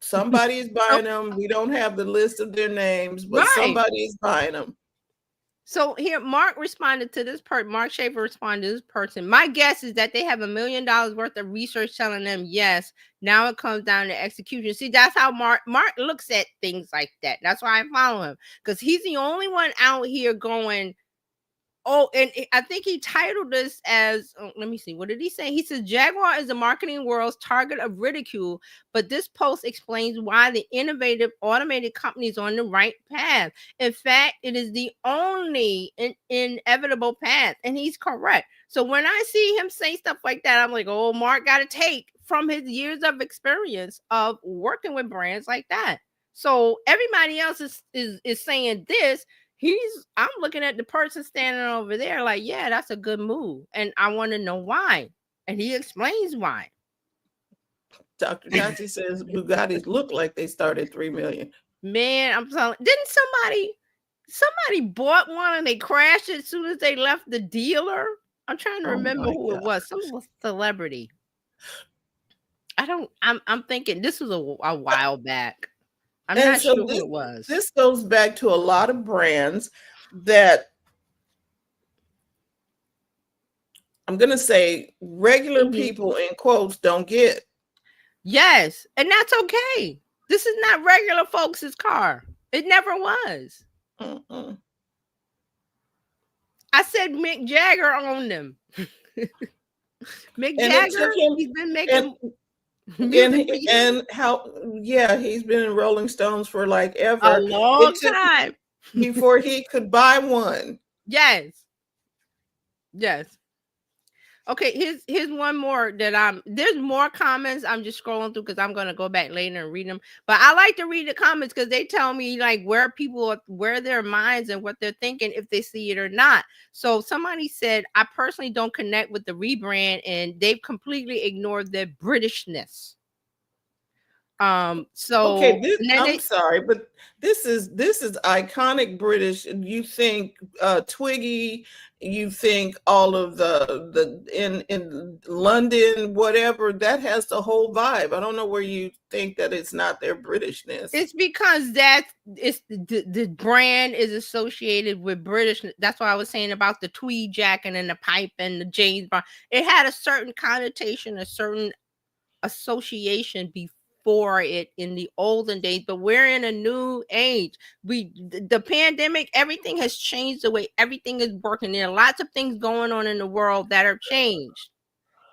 Somebody is So, buying them. We don't have the list of their names, but right. somebody is buying them. So here, Mark responded to this part. Mark Schaefer responded to this person. My guess is that they have $1 million worth of research telling them yes. Now it comes down to execution. See, that's how Mark looks at things like that. That's why I follow him because he's the only one out here going. Oh, and I think he titled this as, let me see, what did he say? He says, Jaguar is the marketing world's target of ridicule, but this post explains why the innovative automated company is on the right path. In fact, it is the only inevitable path, and he's correct. So when I see him say stuff like that, I'm like, oh, Mark got to take from his years of experience of working with brands like that. So everybody else is saying this. I'm looking at the person standing over there like, yeah, that's a good move. And I want to know why. And he explains why. Dr. Tati says Bugattis look like they started 3 million. Man, I'm telling, didn't somebody bought one and they crashed it as soon as they left the dealer? I'm trying to Oh remember my who it God. was. Some celebrity. I'm thinking this was a while back. I'm And not so sure who it was. this goes back to a lot of brands that I'm going to say regular Mhm. people in quotes don't get. Yes, and that's okay. This is not regular folks' car. It never was. Mm-mm. I said Mick Jagger owned them. Mick And it took Jagger, him he's been and making music for years. and how yeah, he's been in Rolling Stones for like A ever. It long took time. before he could buy one. Yes. Yes. Okay, here's one more that there's more comments. I'm just scrolling through because I'm gonna go back later and read them. But I like to read the comments because they tell me like where their minds and what they're thinking if they see it or not. So somebody said, I personally don't connect with the rebrand and they've completely ignored their Britishness. Okay, So and then I'm they sorry, but this is iconic British. You think Twiggy, you think all of the in London, whatever, that has the whole vibe. I don't know where you think that it's not their Britishness. it's because it's the brand is associated with British. That's why I was saying about the tweed jacket and the pipe and the James Bond. It had a certain connotation, a certain association before it in the olden days, but we're in a new age. The pandemic, everything has changed the way everything is working. There are lots of things going on in the world that are changed.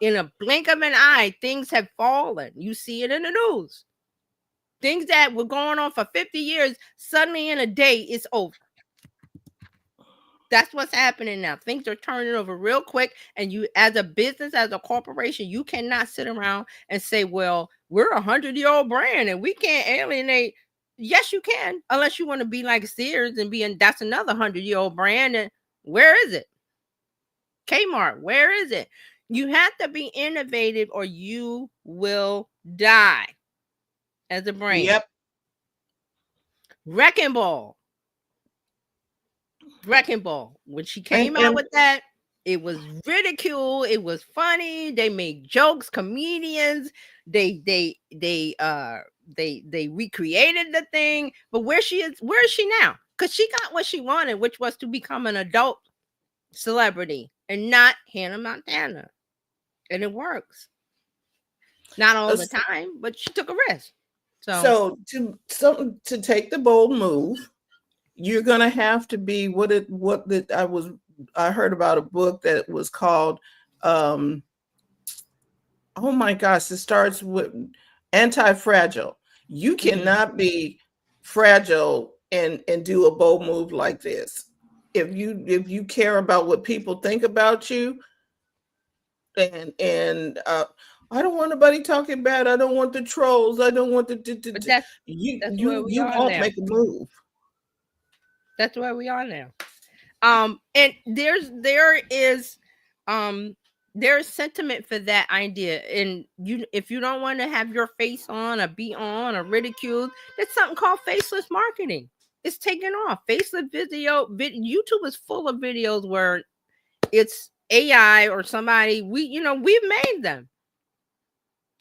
In a blink of an eye, things have fallen. You see it in the news. Things that were going on for 50 years, suddenly in a day, it's over. That's what's happening now. Things are turning over real quick. And you, as a business, as a corporation, you cannot sit around and say, well, we're a 100-year-old brand and we can't alienate. Yes, you can, unless you want to be like Sears and that's another 100-year-old brand. And where is it? Kmart, where is it? You have to be innovative or you will die as a brand. Yep. Wrecking Ball. Wrecking Ball. When she came out And with that, it was ridicule. It was funny. They made jokes, comedians. They they recreated the thing. But where is she now? Because she got what she wanted, which was to become an adult celebrity and not Hannah Montana. And it works. Not all the Us- time, but she took a risk. So So to take the bold move, you're gonna have to be I heard about a book that was called um oh my gosh, it starts with anti-fragile. You cannot be fragile and do a bold move like this. If you care about what people think about you, and I don't want nobody talking bad. I don't want the trolls. I don't want but you that's where you we you are won't now. make a move. That's where we are now. And um there's sentiment for that idea. And if you don't want to have your face on or be on or ridiculed, there's something called faceless marketing. It's taken off. Faceless YouTube is full of videos where it's AI or somebody we've made them.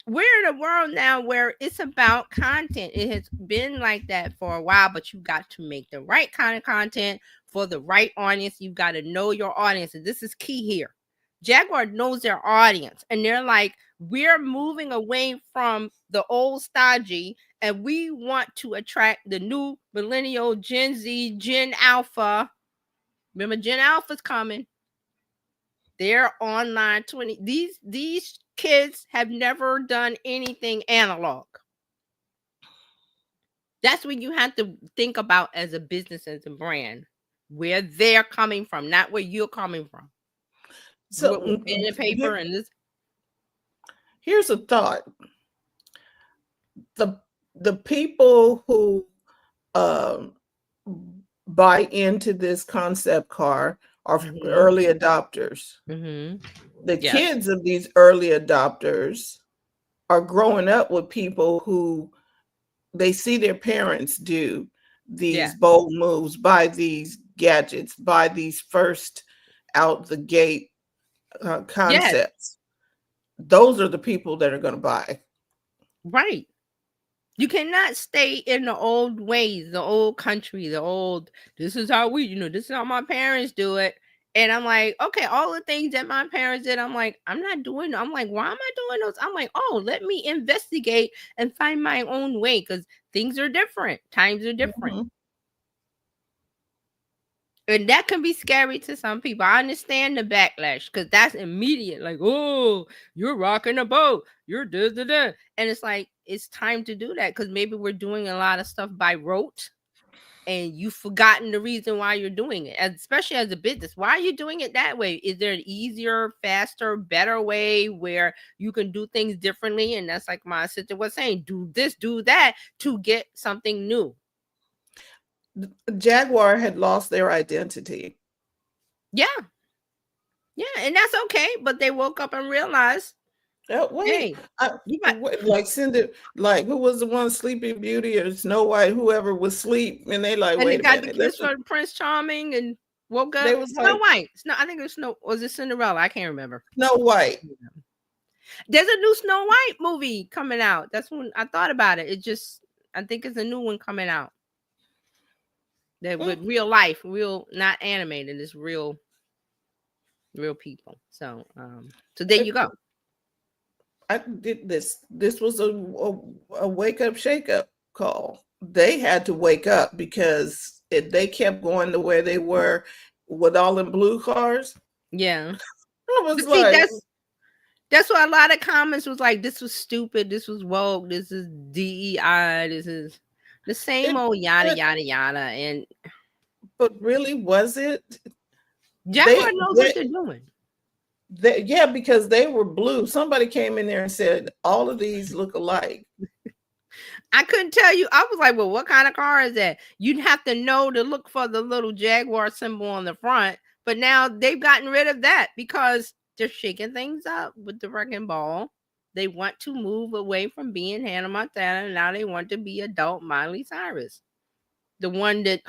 We're in a world now where it's about content. It has been like that for a while, but you got to make the right kind of content for the right audience. You got to know your audience. And this is key here. Jaguar knows their audience, and they're like, we're moving away from the old stodgy, and we want to attract the new millennial, Gen Z, Gen Alpha. Remember, Gen Alpha's coming. They're online 20. These kids have never done anything analog. That's what you have to think about as a business, as a brand, where they're coming from, not where you're coming from. Grew So up with pen and paper and this. here's a thought. The people who um, buy into this concept car are early adopters. The Yes. kids of these early adopters are growing up with people who they see their parents do these Yeah. bold moves, buy these gadgets, buy these first out the gate Yes. concepts. Those are the people that are going to buy. Right. You cannot stay in the old ways, the old country, this is how this is how my parents do it. And I'm like, okay, all the things that my parents did, I'm like, I'm not doing. I'm like, why am I doing those? I'm like, oh, let me investigate and find my own way, because things are different. Times are different. Mhm. And that can be scary to some people. I understand the backlash, because that's immediate. Like, oh, you're rocking a boat. You're da. And it's like, it's time to do that, because maybe we're doing a lot of stuff by rote and you've forgotten the reason why you're doing it, especially as a business. Why are you doing it that way? Is there an easier, faster, better way where you can do things differently? And that's like my sister was saying, do this, do that to get something new. Jaguar had lost their identity. Yeah. Yeah. And that's okay. But they woke up and realized, Wait, hey, you might. like Cindy, like who was the one, Sleeping Beauty or Snow White, whoever was asleep, and they like, And they wait a got the minute, kiss from Prince Charming and woke they up. was Snow like White. I think it was was it Cinderella? I can't remember. Snow White. There's a new Snow White movie coming out. That's when I thought about it. I think it's a new one coming out. That with real life, real, not animated. It's real people. So there you go. I did this. This was a wake up, shake up call. They had to wake up because if they kept going to where they were with all them blue cars, Yeah. I was But see, like, that's why a lot of comments was like, this was stupid, this was woke, this is DEI, this is the same old yada yada yada. And but really, was it? Jaguar knows what they're doing. Yeah, because they were blue. Somebody came in there and said all of these look alike. I couldn't tell you. I was like, well, what kind of car is that? You'd have to know to look for the little Jaguar symbol on the front. But now they've gotten rid of that because they're shaking things up with the wrecking ball. They want to move away from being Hannah Montana, and now they want to be adult Miley Cyrus. The one that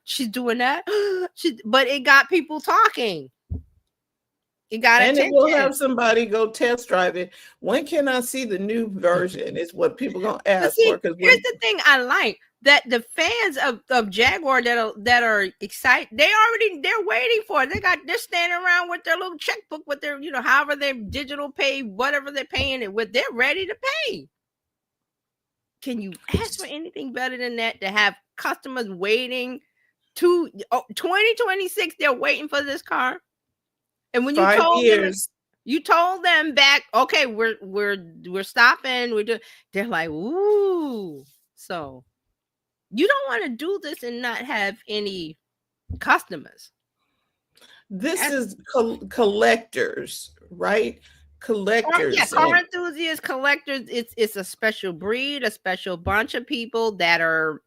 she's doing that. But it got people talking. It got And it will attention. have somebody go test drive it. When can I see the new version? Is what people gonna But ask for. see, Because here's when the thing I like that the fans of Jaguar that are excited, they're waiting for it. They're standing around with their little checkbook with their, however their digital pay, whatever they're paying it with, they're ready to pay. Can you ask for anything better than that? To have customers waiting to 2026, they're waiting for this car. And when you 5 years, told them back, okay, we're stopping, they're like, ooh. So you don't want to do this and not have any customers. this That's, is collectors, right? yeah, Collectors, car and enthusiasts, collectors. It's a special breed, a special bunch of people that are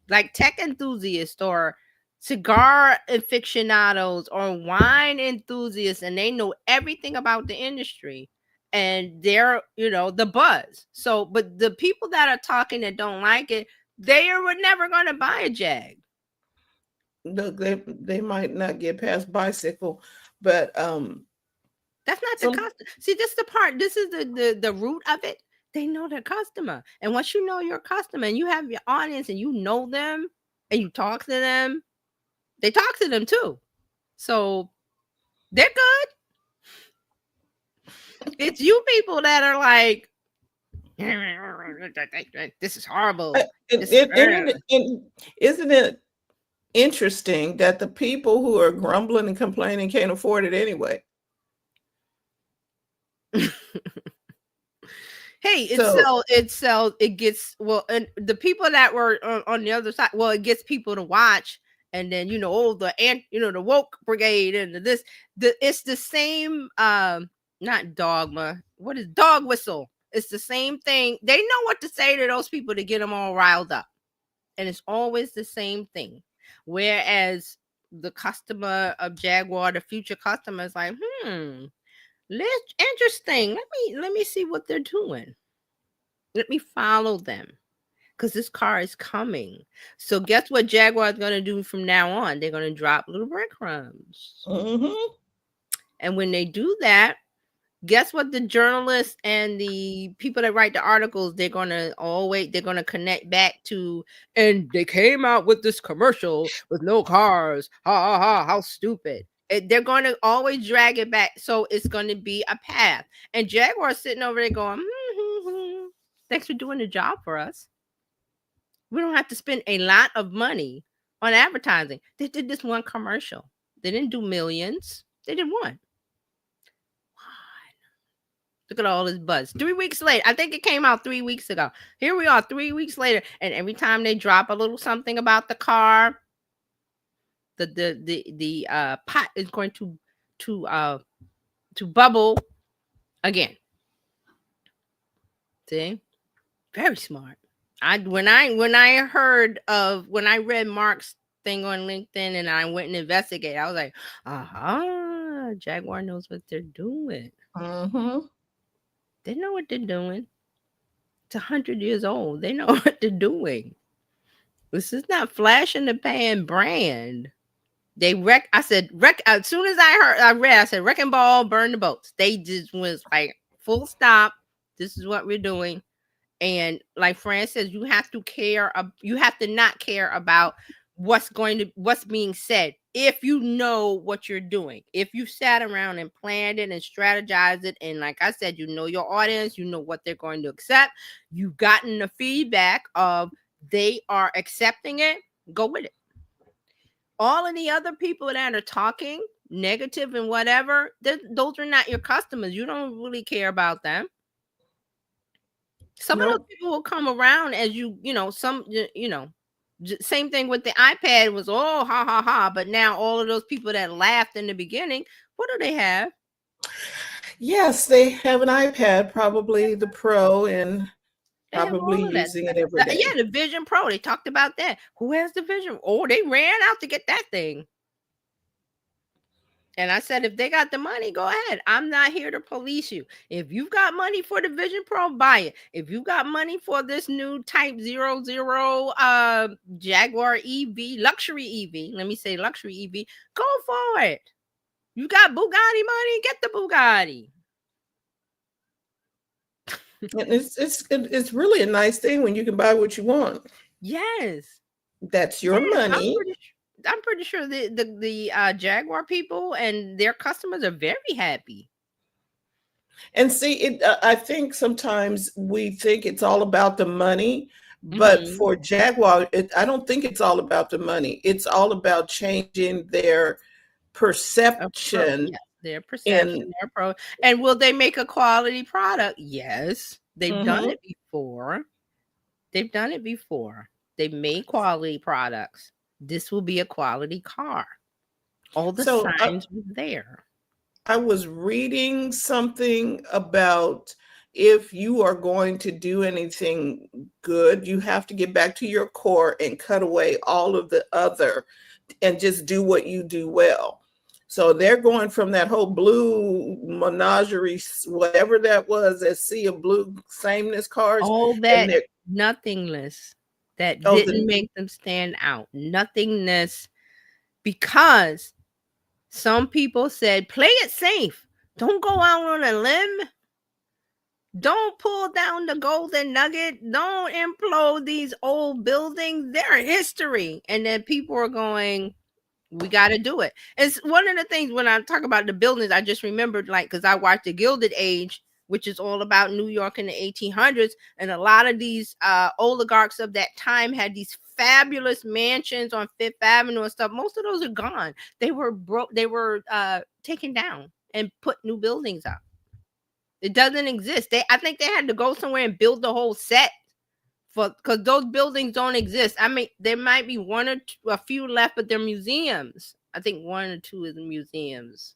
like tech enthusiasts or cigar aficionados or wine enthusiasts, and they know everything about the industry, and they're, the buzz. So, but the people that are talking that don't like it, they are never going to buy a Jag. look, they might not get past bicycle, but That's not the some customer. See, this is the part. This is the root of it. They know their customer, and once you know your customer and you have your audience and you know them and you talk to them, they talk to them too. So they're good. It's you people that are like, this is horrible. This is and isn't it interesting that the people who are grumbling and complaining can't afford it anyway? Hey, So it gets, well, and the people that were on the other side, well, it gets people to watch, and then the woke brigade and it's the same, not dogma. What is dog whistle? It's the same thing. They know what to say to those people to get them all riled up, and it's always the same thing. Whereas the customer of Jaguar, the future customer, is like, interesting. Let me see what they're doing. Let me follow them, because this car is coming. So guess what Jaguar is going to do from now on? They're going to drop little breadcrumbs. mm-hmm. And when they do that, guess what the journalists and the people that write the articles, they're going to connect back to, and they came out with this commercial with no cars. Ha ha ha, how stupid. They're going to always drag it back. So it's going to be a path. And Jaguar's sitting over there going, thanks for doing the job for us. We don't have to spend a lot of money on advertising. They did this one commercial. They didn't do millions. They did one. Look at all this buzz. 3 weeks later, I think it came out 3 weeks ago. Here we are 3 weeks later, and every time they drop a little something about the car, the pot is going to bubble again. See? Very smart. When I read Mark's thing on LinkedIn and I went and investigated, I was like, Jaguar knows what they're doing. Mm-hmm. They know what they're doing. It's 100 years old. They know what they're doing. This is not flash in the pan brand. I said, as soon as I said, wrecking ball, burn the boats. They just was like, full stop. This is what we're doing. And like Fran says, you have to not care about what's being said. If you know what you're doing, if you sat around and planned it and strategized it, and like I said, you know your audience, you know what they're going to accept, you've gotten the feedback of they are accepting it, go with it. All of the other people that are talking negative and whatever, those are not your customers. You don't really care about them. Some of those Nope. people will come around as same thing with the iPad was, oh, ha, ha, ha. But now all of those people that laughed in the beginning, what do they have? Yes, they have an iPad, probably the Pro, and They have probably all of that using stuff. it every day. Yeah, the Vision Pro. They talked about that. Who has the Vision? Oh, they ran out to get that thing. And I said, if they got the money, go ahead. I'm not here to police you. If you've got money for the Vision Pro, buy it. If you got money for this new Type 00 Jaguar EV, luxury EV, let me say luxury EV, go for it. You got Bugatti money? Get the Bugatti. And it's really a nice thing when you can buy what you want. Yes. That's your Yes, money. I'm pretty sure the Jaguar people and their customers are very happy. And see, I think sometimes we think it's all about the money, but Mhm. for Jaguar, I don't think it's all about the money. It's all about changing their Approach, perception. yes, their perception, And their approach. And will they make a quality product? Yes. They've done mhm. it before. They've done it before. They've made quality products. This will be a quality car. All the So signs were there. I was reading something about if you are going to do anything good, you have to get back to your core and cut away all of the other and just do what you do well. So they're going from that whole blue menagerie, whatever that was, that sea of blue sameness cars, All and that they're nothingness that oh didn't the make them stand out. Nothingness because some people said, play it safe. Don't go out on a limb. Don't pull down the golden nugget. Don't implode these old buildings. They're history. And then people are going, we got to do it. It's one of the things when I talk about the buildings, I just remembered, like, because I watched The Gilded Age, which is all about New York in the 1800s. And a lot of these oligarchs of that time had these fabulous mansions on Fifth Avenue and stuff. Most of those are gone. They were broke. They were taken down and put new buildings up. It doesn't exist. I think they had to go somewhere and build the whole set for because those buildings don't exist. I mean, there might be one or two, a few left, but they're museums. I think one or two is museums.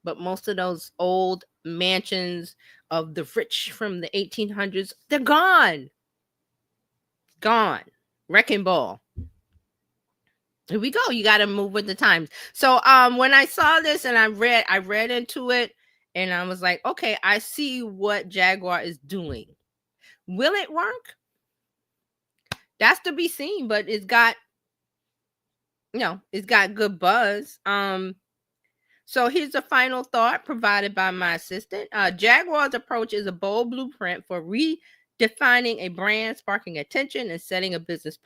But most of those old mansions of the rich from the 1800s, they're gone. Gone. Wrecking ball. Here we go. You got to move with the times. So when I saw this and I read into it and I was like, okay, I see what Jaguar is doing. Will it work? That's to be seen, but it's got good buzz. So here's a final thought provided by my assistant. Jaguar's approach is a bold blueprint for redefining a brand, sparking attention, and setting a business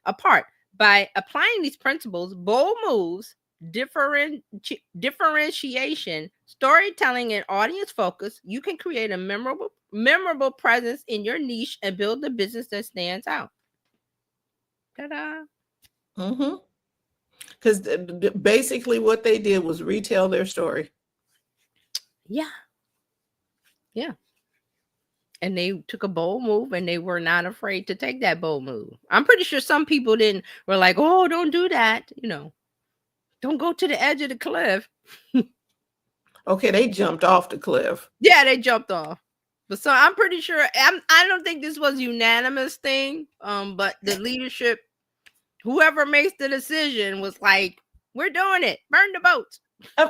apart. By applying these principles, bold moves, differentiation, storytelling, and audience focus, you can create a memorable presence in your niche and build a business that stands out. Ta-da! mhm. Because basically what they did was retell their story. Yeah, yeah. And they took a bold move and they were not afraid to take that bold move. I'm pretty sure some people didn't were like, "Oh, don't do that." Don't go to the edge of the cliff. Okay, they jumped off the cliff. Yeah, they jumped off. But so I'm pretty sure I don't think this was a unanimous thing. But the leadership, whoever makes the decision was like, "We're doing it. Burn the boats." Uh,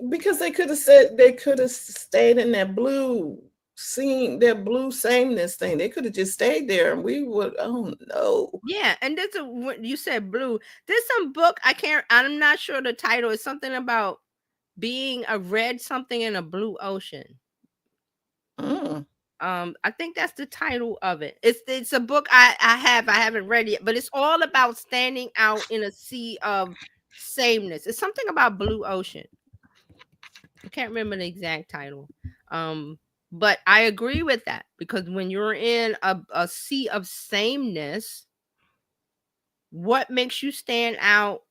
because they could have said they could have stayed in that blue scene, that blue sameness thing. They could have just stayed there, and we would. Oh no. Yeah, and there's what you said blue. There's some book I'm not sure the title is something about being a red something in a blue ocean. Mm. I think that's the title of it. It's a book I haven't read it, but it's all about standing out in a sea of sameness. It's something about blue ocean. I can't remember the exact title. But I agree with that because when you're in a sea of sameness, what makes you stand out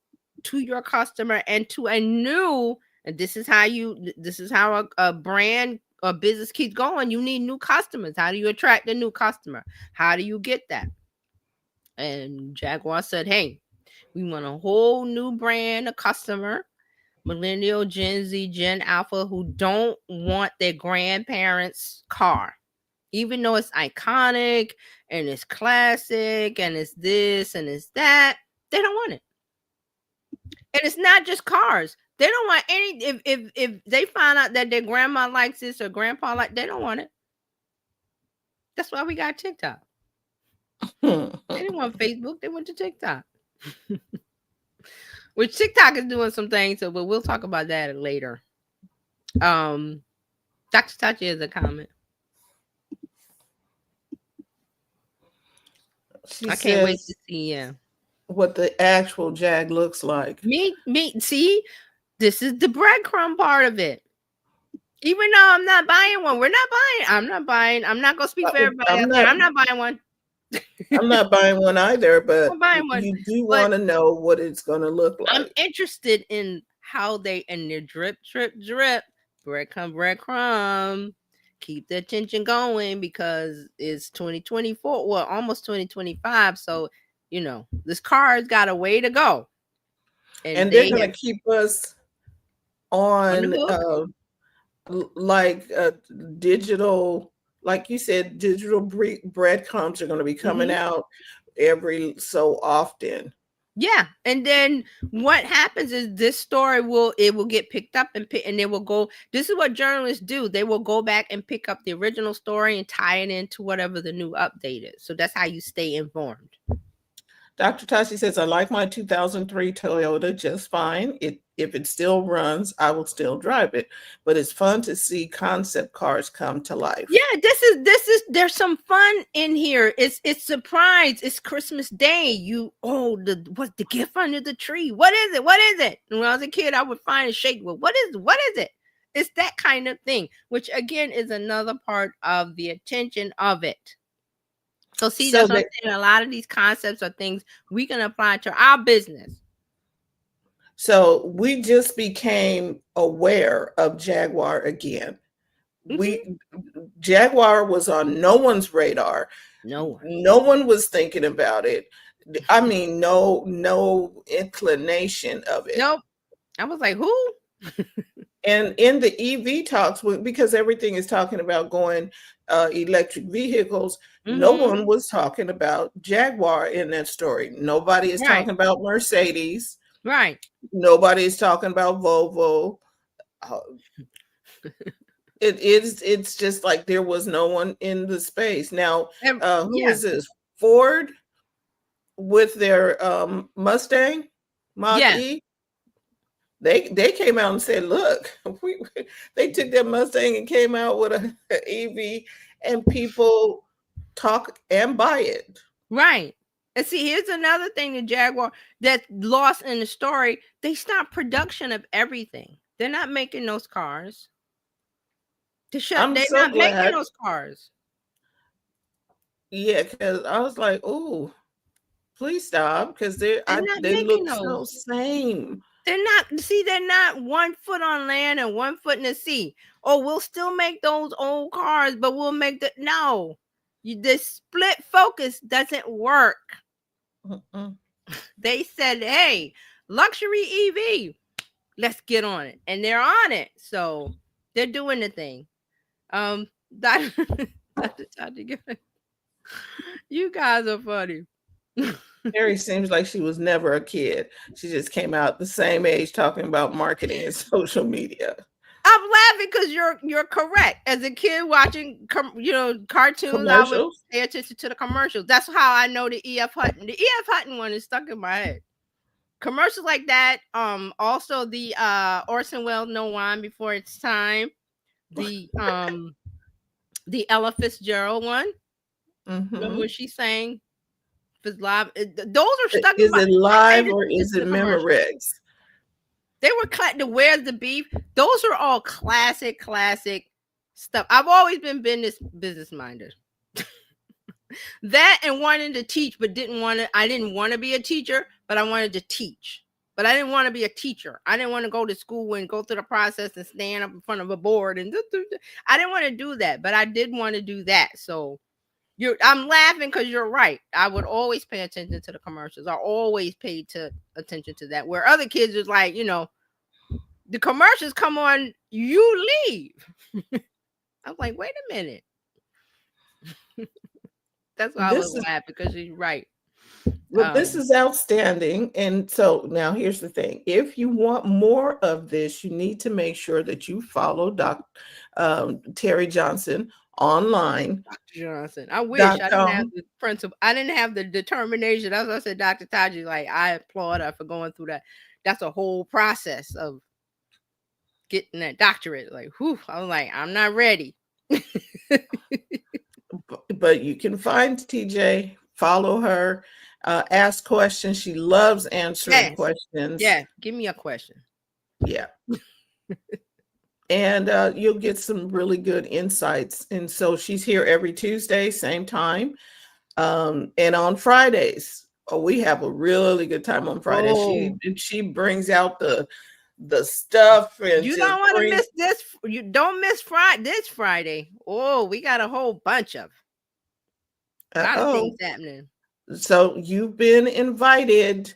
to your customer and to a new, and this is how a brand or business keeps going. You need new customers. How do you attract a new customer? How do you get that? And Jaguar said, hey, we want a whole new brand, a customer, millennial, Gen Z, Gen Alpha, who don't want their grandparents' car. Even though it's iconic and it's classic and it's this and it's that, they don't want it. And it's not just cars. They don't want any. If they find out that their grandma likes this or grandpa they don't want it. That's why we got TikTok. They didn't want Facebook. They went to TikTok. Which TikTok is doing some things, so but we'll talk about that later. Um, Dr. Tachi has a comment. She I can't wait to says see. Yeah, what the actual Jag looks like. me. See, this is the breadcrumb part of it. Even though I'm not buying one, we're not buying. I'm not buying. I'm not gonna speak for everybody I'm out there. not I'm not buying one. I'm not buying one either, I'm but buying one, you do but want to know what it's going to look I'm like. interested in how they and their drip, drip, drip, breadcrumb, breadcrumb. Keep the attention going because it's 2024, well, almost 2025. So, this car's got a way to go. And And they're they going have to keep us on the on hook. like digital, like you said, digital breadcrumbs are going to be coming Hmm. out every so often. Yeah, and then what happens is this story will get picked up and they will go. This is what journalists do. They will go back and pick up the original story and tie it into whatever the new update is. So that's how you stay informed. Dr. Tashi says, I like my 2003 Toyota just fine. If it still runs, I will still drive it. But it's fun to see concept cars come to life. Yeah, this is there's some fun in here. It's surprise. It's Christmas Day. What's the gift under the tree? What is it? What is it? And when I was a kid, I would find and shake. Well, what is it? It's that kind of thing, which again is another part of the attention of it. So see, So that's what I'm that saying. A lot of these concepts are things we can apply to our business. so we just became aware of Jaguar again. Hmm. We Jaguar was on no one's radar. No one. No one was thinking about it. I mean, no inclination of it. Nope. I was like, who? And in the EV talks, because everything is talking about going electric vehicles, no Hmm. one was talking about Jaguar in that story. Nobody is Right. talking about Mercedes. Right. Nobody is talking about Volvo. Uh, it's just like there was no one in the space. Now, And who yeah. is this? Ford with their Mustang Mach Yeah. E. They came out and said, "Look, they took that Mustang and came out with a EV, and people talk and buy it." Right. And see, here's another thing the Jaguar that's lost in the story. They stopped production of everything. They're not making those cars. I'm They're so not making glad. those cars. Yeah, because I was like, "Oh, please stop," because They're not they making look so those. same. They're not one foot on land and one foot in the sea. Oh, we'll still make those old cars, but we'll make no. The split focus doesn't work. Mm-mm. They said, hey, luxury EV, let's get on it. And they're on it. So they're doing the thing. Dr. Dr. Tati, you guys are funny. Carrie seems like she was never a kid. She just came out the same age talking about marketing and social media. I'm laughing because you're correct. As a kid watching cartoons, I would Commercials. pay attention to the commercials. That's how I know the E.F. Hutton. The E.F. Hutton one is stuck in my head. Commercials like that. Also the Orson Welles No Wine Before It's Time. The Ella Fitzgerald one. Remember Mm-hmm. when she sang Live? Those are stuck in Is my. it I paid live or attention is to it the commercials. Memorex? They were the Where's the Beef. Those are all classic stuff. I've always been business minded. That and wanting to teach, but I didn't want to be a teacher, but I wanted to teach. But I didn't want to be a teacher. I didn't want to go to school and go through the process and stand up in front of a board and I didn't want to do that, but I did want to do that. So I'm laughing because you're right. I would always pay attention to the commercials. I always paid attention to that. Where other kids was like, the commercials come on, you leave. I was like, wait a minute. That's why I was This is laughing because you're right. Well, this is outstanding. And so now here's the thing. If you want more of this, you need to make sure that you follow Terry Johnson online. Dr. Johnson. I wish Dot I didn't have com. the principle. I didn't have the determination. That's what I said, Dr. Taji. Like, I applaud her for going through that. that's a whole process of getting that doctorate. Like, whew, I was like, I'm not ready. But you can find TJ, follow her, ask questions. She loves answering Yes. questions. Yeah. Give me a question. Yeah. And you'll get some really good insights. And so she's here every Tuesday, same time. And on Fridays, oh, we have a really good time on Fridays. Oh, She brings out the stuff and you just don't want to brings. miss this. You don't miss Friday. This Friday. Oh, we got a whole bunch of a lot of things Oh, happening. so you've been invited.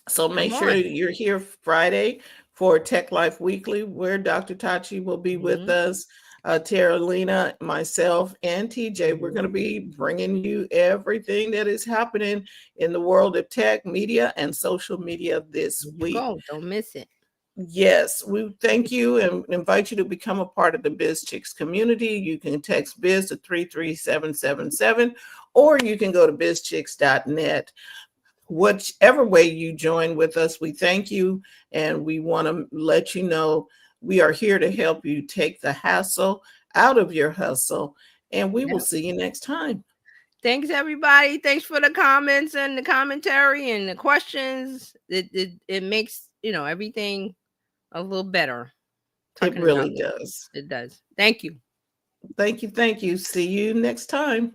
So make Come sure on. you're here Friday for Tech Life Weekly, where Dr. Tachi will be with Hmm. us. Tara Lena, myself, and TJ, we're going to Hmm. be bringing you everything that is happening in the world of tech, media, and social media this There you week. go. Don't miss it. Yes, we thank you and invite you to become a part of the Bizchicks community. You can text Biz to 33777, or you can go to bizchicks.net. Whichever way you join with us, we thank you, and we want to let you know we are here to help you take the hassle out of your hustle, and we will Yeah. see you next time. Thanks, everybody. Thanks for the comments and the commentary and the questions. It makes everything a little better. It Talking about really this, does. it does. Thank you. Thank you. Thank you. See you next time.